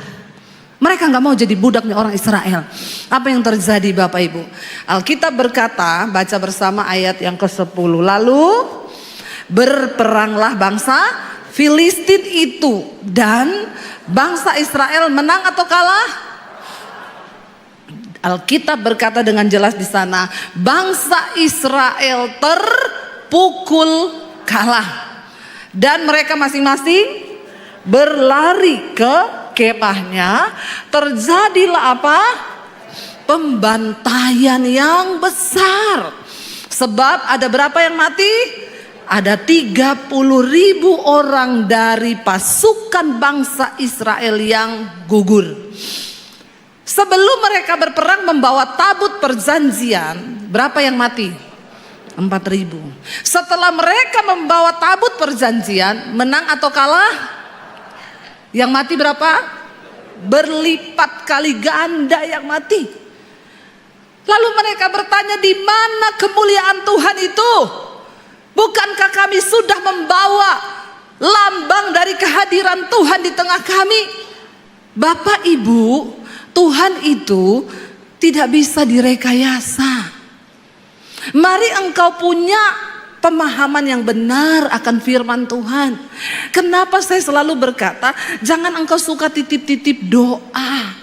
Mereka nggak mau jadi budaknya orang Israel. Apa yang terjadi Bapak Ibu? Alkitab berkata, baca bersama ayat yang ke-10. Lalu berperanglah bangsa Filistin itu dan bangsa Israel menang atau kalah? Alkitab berkata dengan jelas di sana, bangsa Israel terpukul kalah. Dan mereka masing-masing berlari ke kemahnya. Terjadilah apa? Pembantaian yang besar. Sebab ada berapa yang mati? Ada 30.000 orang dari pasukan bangsa Israel yang gugur. Sebelum mereka berperang membawa tabut perjanjian, berapa yang mati? 4.000. Setelah mereka membawa tabut perjanjian, menang atau kalah? Yang mati berapa? Berlipat kali ganda yang mati. Lalu mereka bertanya, di mana kemuliaan Tuhan itu? Bukankah kami sudah membawa lambang dari kehadiran Tuhan di tengah kami? Bapak Ibu, Tuhan itu tidak bisa direkayasa. Mari engkau punya pemahaman yang benar akan firman Tuhan. Kenapa saya selalu berkata, jangan engkau suka titip-titip doa.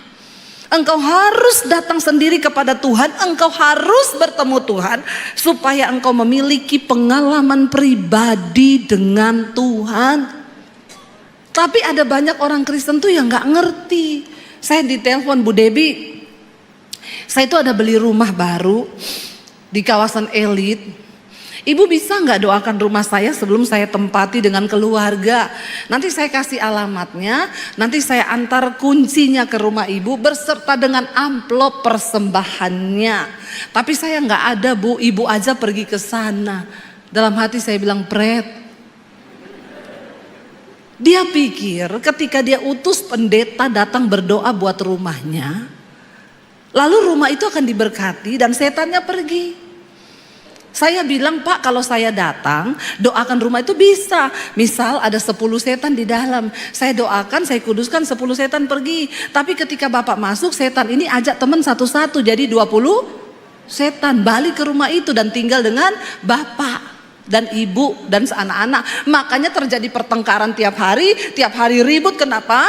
Engkau harus datang sendiri kepada Tuhan. Engkau harus bertemu Tuhan, supaya engkau memiliki pengalaman pribadi dengan Tuhan. Tapi ada banyak orang Kristen tuh yang gak ngerti. Saya ditelepon Bu Debi, saya itu ada beli rumah baru di kawasan elit. Ibu bisa nggak doakan rumah saya sebelum saya tempati dengan keluarga? Nanti saya kasih alamatnya, nanti saya antar kuncinya ke rumah ibu berserta dengan amplop persembahannya. Tapi saya nggak ada Bu, ibu aja pergi ke sana. Dalam hati saya bilang, Pret. Dia pikir ketika dia utus pendeta datang berdoa buat rumahnya, lalu rumah itu akan diberkati dan setannya pergi. Saya bilang, Pak, kalau saya datang doakan rumah itu bisa. Misal ada 10 setan di dalam, saya doakan, saya kuduskan, 10 setan pergi. Tapi ketika Bapak masuk, setan ini ajak teman satu-satu, jadi 20 Setan balik ke rumah itu dan tinggal dengan bapak dan ibu dan anak-anak. Makanya terjadi pertengkaran tiap hari ribut. Kenapa?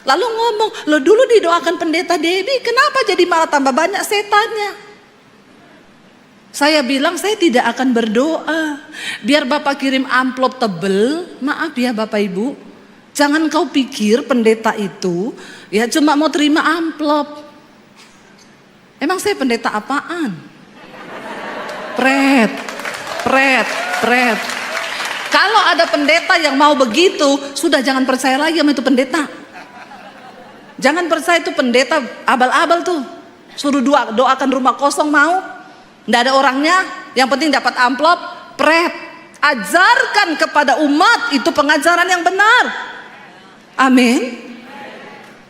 Lalu ngomong, lo dulu didoakan pendeta Debbie, kenapa jadi malah tambah banyak setannya? Saya bilang saya tidak akan berdoa. Biar Bapak kirim amplop tebel, maaf ya Bapak Ibu, jangan kau pikir pendeta itu ya cuma mau terima amplop. Emang saya pendeta apaan? Pret. Kalau ada pendeta yang mau begitu, sudah jangan percaya lagi sama itu pendeta. Jangan percaya itu pendeta abal-abal tuh. Suruh doakan rumah kosong mau. Nggak ada orangnya, yang penting dapat amplop, pret. Ajarkan kepada umat itu pengajaran yang benar. Amin.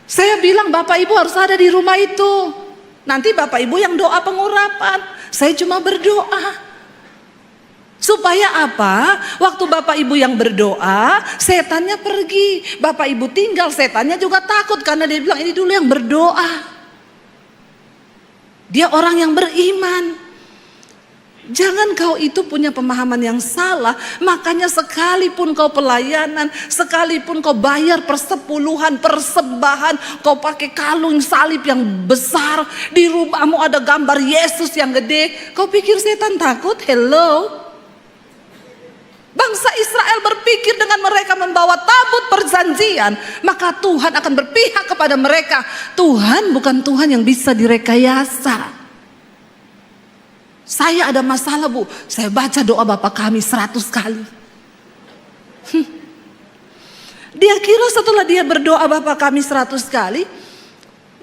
Saya bilang Bapak Ibu harus ada di rumah itu. Nanti Bapak Ibu yang doa pengurapan. Saya cuma berdoa. Supaya apa? Waktu Bapak Ibu yang berdoa, setannya pergi. Bapak Ibu tinggal, setannya juga takut. Karena dia bilang ini dulu yang berdoa. Dia orang yang beriman. Jangan kau itu punya pemahaman yang salah. Makanya sekalipun kau pelayanan, sekalipun kau bayar persepuluhan, persembahan, kau pakai kalung salib yang besar, di rumahmu ada gambar Yesus yang gede, kau pikir setan takut? Hello? Bangsa Israel berpikir dengan mereka membawa tabut perjanjian, maka Tuhan akan berpihak kepada mereka. Tuhan bukan Tuhan yang bisa direkayasa. Saya ada masalah Bu, saya baca doa Bapa Kami 100 kali. Dia kira setelah dia berdoa Bapa Kami 100 kali,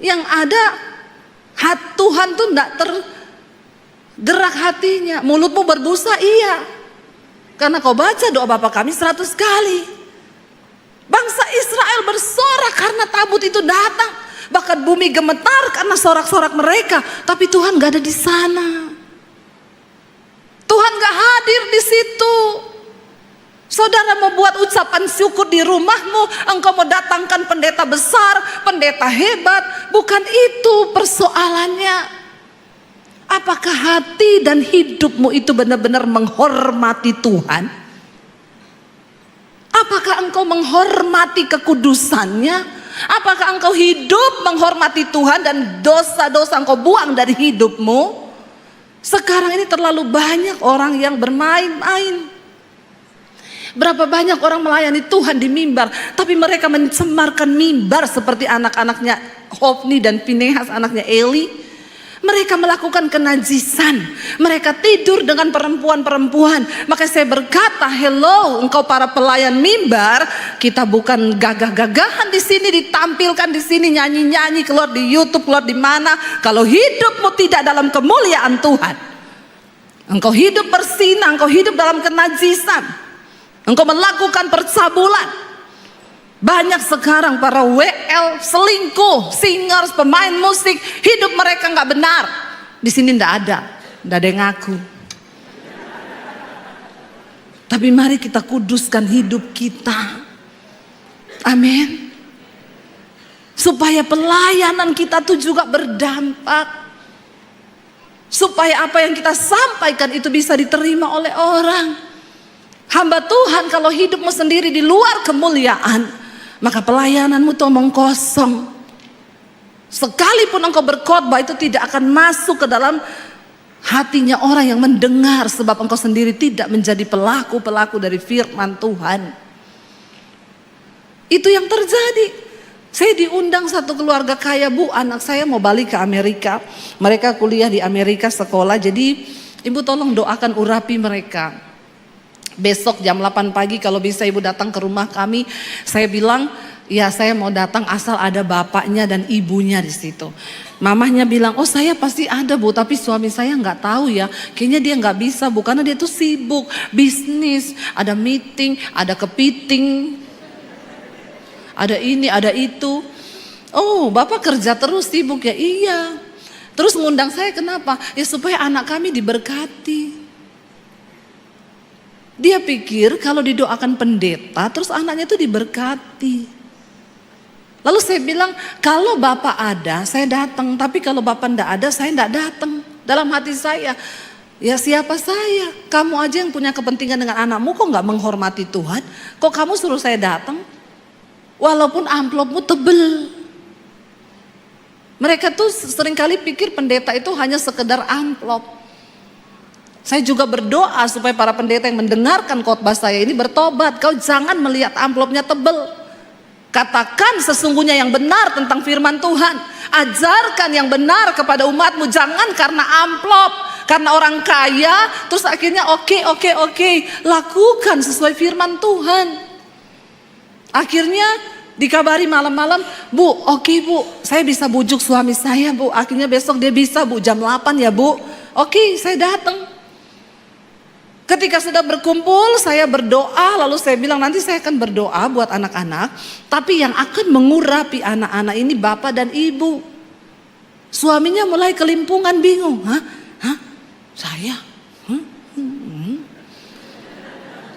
yang ada Tuhan tuh gak tergerak hatinya. Mulutmu berbusa, iya. Karena kau baca doa Bapa Kami 100 kali. Bangsa Israel bersorak karena tabut itu datang. Bahkan bumi gemetar karena sorak-sorak mereka. Tapi Tuhan gak ada di sana. Tuhan gak hadir di situ. Saudara mau buat ucapan syukur di rumahmu, engkau mau datangkan pendeta besar, pendeta hebat. Bukan itu persoalannya. Apakah hati dan hidupmu itu benar-benar menghormati Tuhan? Apakah engkau menghormati kekudusannya? Apakah engkau hidup menghormati Tuhan dan dosa-dosa engkau buang dari hidupmu? Sekarang ini terlalu banyak orang yang bermain-main. Berapa banyak orang melayani Tuhan di mimbar, tapi mereka mencemarkan mimbar seperti anak-anaknya Hofni dan Pinehas, anaknya Eli. Mereka melakukan kenajisan. Mereka tidur dengan perempuan-perempuan. Maka saya berkata, hello, engkau para pelayan mimbar, kita bukan gagah-gagahan di sini, ditampilkan di sini, nyanyi-nyanyi, keluar di YouTube, keluar di mana. Kalau hidupmu tidak dalam kemuliaan Tuhan, engkau hidup bersinah, engkau hidup dalam kenajisan, engkau melakukan percabulan. Banyak sekarang para WL selingkuh, singers, pemain musik, hidup mereka nggak benar. Di sini nggak ada yang ngaku. Tapi mari kita kuduskan hidup kita. Amin. Supaya pelayanan kita tuh juga berdampak. Supaya apa yang kita sampaikan itu bisa diterima oleh orang. Hamba Tuhan kalau hidupmu sendiri di luar kemuliaan, maka pelayananmu itu omong kosong. Sekalipun engkau berkhotbah itu tidak akan masuk ke dalam hatinya orang yang mendengar. Sebab engkau sendiri tidak menjadi pelaku-pelaku dari firman Tuhan. Itu yang terjadi. Saya diundang satu keluarga kaya Bu, anak saya mau balik ke Amerika. Mereka kuliah di Amerika sekolah. Jadi Ibu tolong doakan urapi mereka. Besok jam 8 pagi kalau bisa Ibu datang ke rumah kami. Saya bilang, ya saya mau datang asal ada bapaknya dan ibunya di situ. Mamahnya bilang, oh saya pasti ada Bu, tapi suami saya nggak tahu ya. Kayaknya dia nggak bisa Bu, karena dia tuh sibuk bisnis, ada meeting, ada kepiting, ada ini, ada itu. Oh Bapak kerja terus sibuk ya? Iya. Terus ngundang saya kenapa? Ya supaya anak kami diberkati. Dia pikir kalau didoakan pendeta terus anaknya itu diberkati. Lalu saya bilang, kalau Bapak ada saya datang, tapi kalau Bapak enggak ada saya enggak datang. dalam hati saya, ya siapa saya? Kamu aja yang punya kepentingan dengan anakmu, kok gak menghormati Tuhan? Kok kamu suruh saya datang? Walaupun amplopmu tebel. Mereka tuh seringkali pikir pendeta itu hanya sekedar amplop. Saya juga berdoa supaya para pendeta yang mendengarkan khotbah saya ini bertobat. Kau jangan melihat amplopnya tebel. Katakan sesungguhnya yang benar tentang firman Tuhan. Ajarkan yang benar kepada umatmu. Jangan karena amplop, karena orang kaya, terus akhirnya oke. Lakukan sesuai firman Tuhan. Akhirnya dikabari malam-malam, Bu, Bu, saya bisa bujuk suami saya, Bu. Akhirnya besok dia bisa, Bu, jam 8 ya, Bu. Oke, saya datang. Ketika sudah berkumpul, saya berdoa, lalu saya bilang nanti saya akan berdoa buat anak-anak, tapi yang akan mengurapi anak-anak ini bapak dan ibu. Suaminya mulai kelimpungan, bingung. Hah? Saya?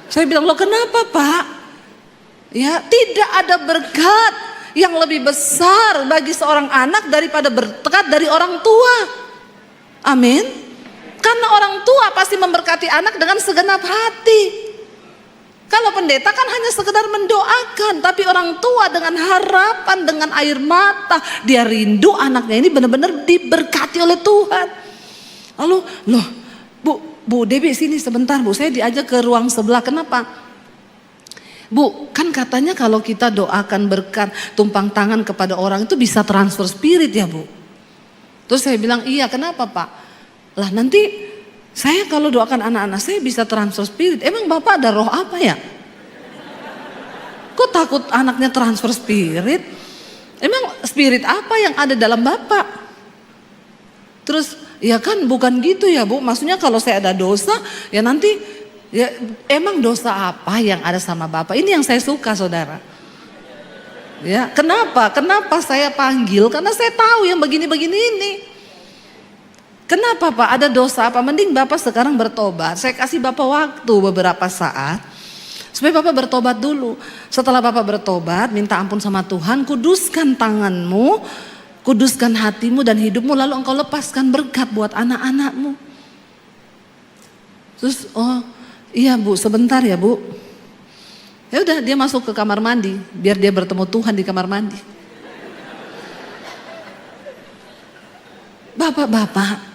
Saya bilang, loh kenapa Pak? Ya, tidak ada berkat yang lebih besar bagi seorang anak daripada berkat dari orang tua. Amin. Karena orang tua pasti memberkati anak dengan segenap hati. Kalau pendeta kan hanya sekedar mendoakan, tapi orang tua dengan harapan, dengan air mata, dia rindu anaknya ini benar-benar diberkati oleh Tuhan. Lalu, loh, Bu Debbie sini sebentar Bu, saya diajak ke ruang sebelah. Kenapa? Bu, kan katanya kalau kita doakan berkat tumpang tangan kepada orang itu bisa transfer spirit ya Bu. Terus saya bilang, iya kenapa Pak? Lah nanti saya kalau doakan anak-anak saya bisa transfer spirit. Emang Bapak ada roh apa ya? Kok takut anaknya transfer spirit? Emang spirit apa yang ada dalam Bapak? Terus ya kan bukan gitu ya Bu. Maksudnya kalau saya ada dosa ya nanti ya emang dosa apa yang ada sama Bapak? Ini yang saya suka saudara. Ya, kenapa saya panggil? Karena saya tahu yang begini-begini ini. Kenapa Pak? Ada dosa apa? Mending Bapak sekarang bertobat. Saya kasih Bapak waktu beberapa saat supaya Bapak bertobat dulu. Setelah Bapak bertobat, minta ampun sama Tuhan, kuduskan tanganmu, kuduskan hatimu dan hidupmu, lalu engkau lepaskan berkat buat anak-anakmu. Terus, oh iya Bu, sebentar ya Bu. Ya udah, dia masuk ke kamar mandi, biar dia bertemu Tuhan di kamar mandi. Bapak-bapak,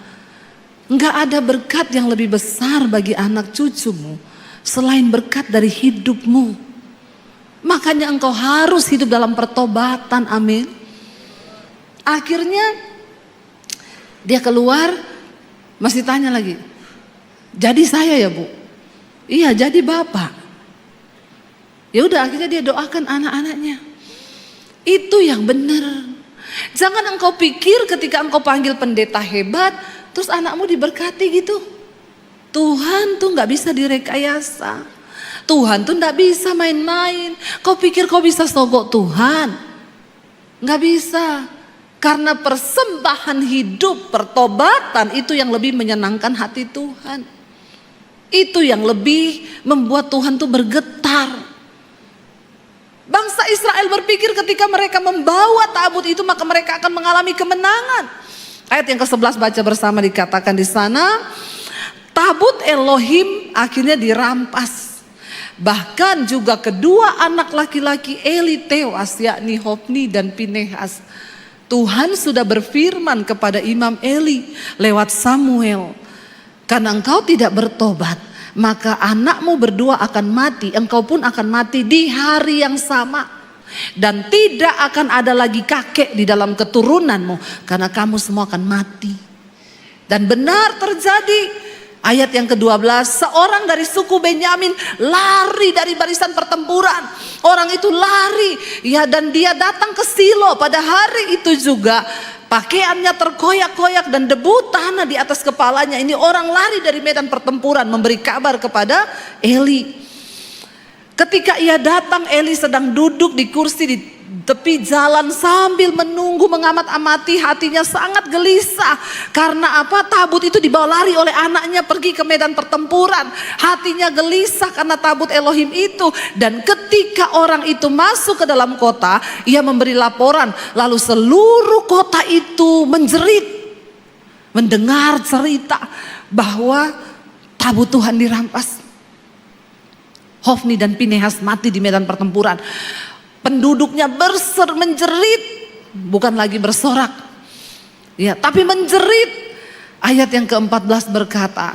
enggak ada berkat yang lebih besar bagi anak cucumu selain berkat dari hidupmu. Makanya engkau harus hidup dalam pertobatan, amin. Akhirnya dia keluar, masih tanya lagi, jadi saya ya Bu? Iya jadi Bapak. Ya udah akhirnya dia doakan anak-anaknya. Itu yang benar. Jangan engkau pikir ketika engkau panggil pendeta hebat, terus anakmu diberkati gitu. Tuhan tuh gak bisa direkayasa. Tuhan tuh gak bisa main-main. Kau pikir kau bisa sogok Tuhan? Gak bisa. Karena persembahan hidup, pertobatan itu yang lebih menyenangkan hati Tuhan. Itu yang lebih membuat Tuhan tuh bergetar. Bangsa Israel berpikir ketika mereka membawa tabut itu maka mereka akan mengalami kemenangan. Ayat yang ke-11 baca bersama, dikatakan di sana, tabut Elohim akhirnya dirampas. Bahkan juga kedua anak laki-laki Eli tewas, yakni Hofni dan Pinehas. Tuhan sudah berfirman kepada Imam Eli lewat Samuel, karena engkau tidak bertobat, maka anakmu berdua akan mati, engkau pun akan mati di hari yang sama. Dan tidak akan ada lagi kakek di dalam keturunanmu, karena kamu semua akan mati. Dan benar terjadi. Ayat yang ke-12, seorang dari suku Benyamin lari dari barisan pertempuran. Orang itu lari, ya, dan dia datang ke Silo pada hari itu juga. Pakaiannya terkoyak-koyak dan debu tanah di atas kepalanya. Ini orang lari dari medan pertempuran memberi kabar kepada Eli. Ketika ia datang, Eli sedang duduk di kursi di tepi jalan sambil menunggu, mengamat-amati, hatinya sangat gelisah. Karena apa? Tabut itu dibawa lari oleh anaknya pergi ke medan pertempuran. Hatinya gelisah karena tabut Elohim itu. Dan ketika orang itu masuk ke dalam kota, ia memberi laporan. Lalu seluruh kota itu menjerit. mendengar cerita bahwa tabut Tuhan dirampas. Hofni dan Pinehas mati di medan pertempuran. Penduduknya menjerit, bukan lagi bersorak, ya, tapi menjerit. Ayat yang ke-14 berkata,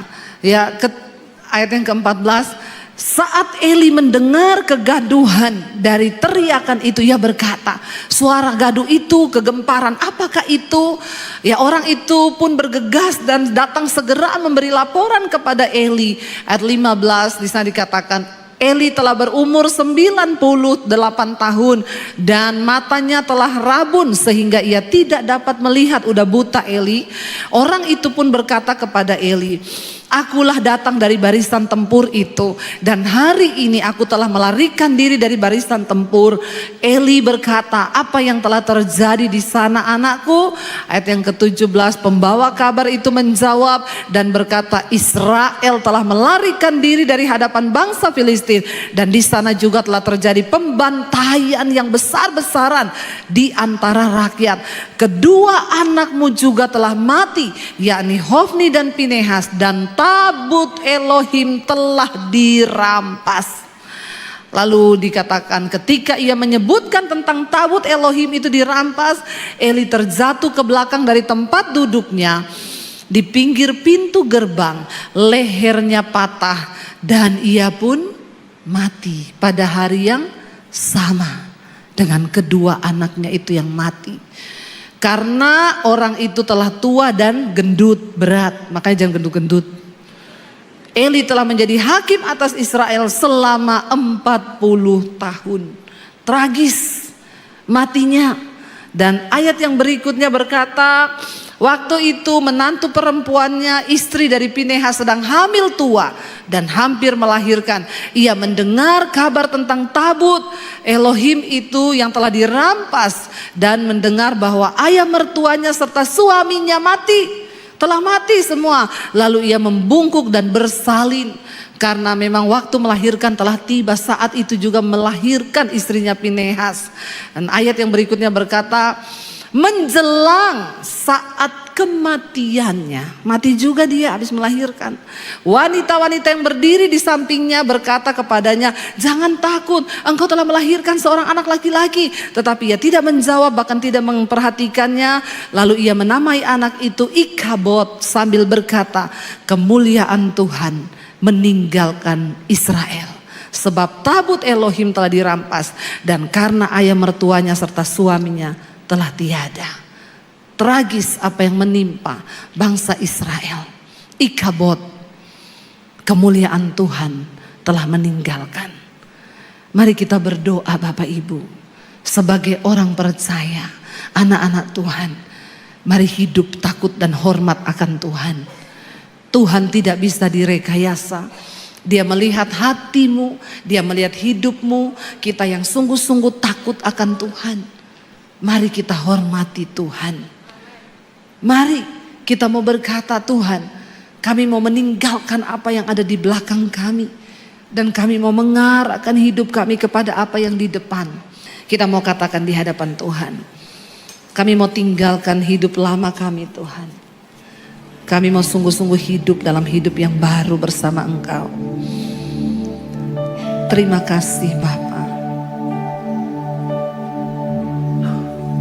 ayat yang ke-14, saat Eli mendengar kegaduhan dari teriakan itu, ia berkata, suara gaduh itu, kegemparan, apakah itu? Ya, orang itu pun bergegas dan datang segera memberi laporan kepada Eli. Ayat 15 di sana dikatakan, Eli telah berumur 98 tahun dan matanya telah rabun sehingga ia tidak dapat melihat. Udah buta Eli. Orang itu pun berkata kepada Eli, akulah datang dari barisan tempur itu dan hari ini aku telah melarikan diri dari barisan tempur. Eli berkata, apa yang telah terjadi di sana anakku? Ayat yang ke-17, pembawa kabar itu menjawab dan berkata, Israel telah melarikan diri dari hadapan bangsa Filistin dan di sana juga telah terjadi pembantaian yang besar-besaran di antara rakyat. Kedua anakmu juga telah mati, yakni Hofni dan Pinehas, dan tabut Elohim telah dirampas. Lalu dikatakan ketika ia menyebutkan tentang tabut Elohim itu dirampas, Eli terjatuh ke belakang dari tempat duduknya di pinggir pintu gerbang, lehernya patah dan ia pun mati pada hari yang sama dengan kedua anaknya itu yang mati. Karena orang itu telah tua dan gendut berat, makanya jangan gendut-gendut. Eli telah menjadi hakim atas Israel selama 40 tahun. Tragis matinya. Dan ayat yang berikutnya berkata, waktu itu menantu perempuannya, istri dari Pinehas, sedang hamil tua dan hampir melahirkan. Ia mendengar kabar tentang tabut Elohim itu yang telah dirampas dan mendengar bahwa ayah mertuanya serta suaminya telah mati semua. Lalu ia membungkuk dan bersalin karena memang waktu melahirkan telah tiba. Saat itu juga melahirkan istrinya Pinehas. Dan ayat yang berikutnya berkata, menjelang saat kematiannya, mati juga dia habis melahirkan. Wanita-wanita yang berdiri di sampingnya berkata kepadanya, jangan takut, engkau telah melahirkan seorang anak laki-laki. Tetapi ia tidak menjawab, bahkan tidak memperhatikannya. Lalu ia menamai anak itu Ikabod sambil berkata, kemuliaan Tuhan meninggalkan Israel, sebab tabut Elohim telah dirampas dan karena ayah mertuanya serta suaminya telah tiada. Tragis apa yang menimpa bangsa Israel. Ikabod, kemuliaan Tuhan telah meninggalkan. Mari kita berdoa Bapak Ibu, sebagai orang percaya, anak-anak Tuhan, mari hidup takut dan hormat akan Tuhan. Tuhan tidak bisa direkayasa. Dia melihat hatimu, dia melihat hidupmu. Kita yang sungguh-sungguh takut akan Tuhan, mari kita hormati Tuhan. Mari kita mau berkata, Tuhan, kami mau meninggalkan apa yang ada di belakang kami dan kami mau mengarahkan hidup kami kepada apa yang di depan. Kita mau katakan di hadapan Tuhan, kami mau tinggalkan hidup lama kami Tuhan. Kami mau sungguh-sungguh hidup dalam hidup yang baru bersama Engkau. Terima kasih Bapa.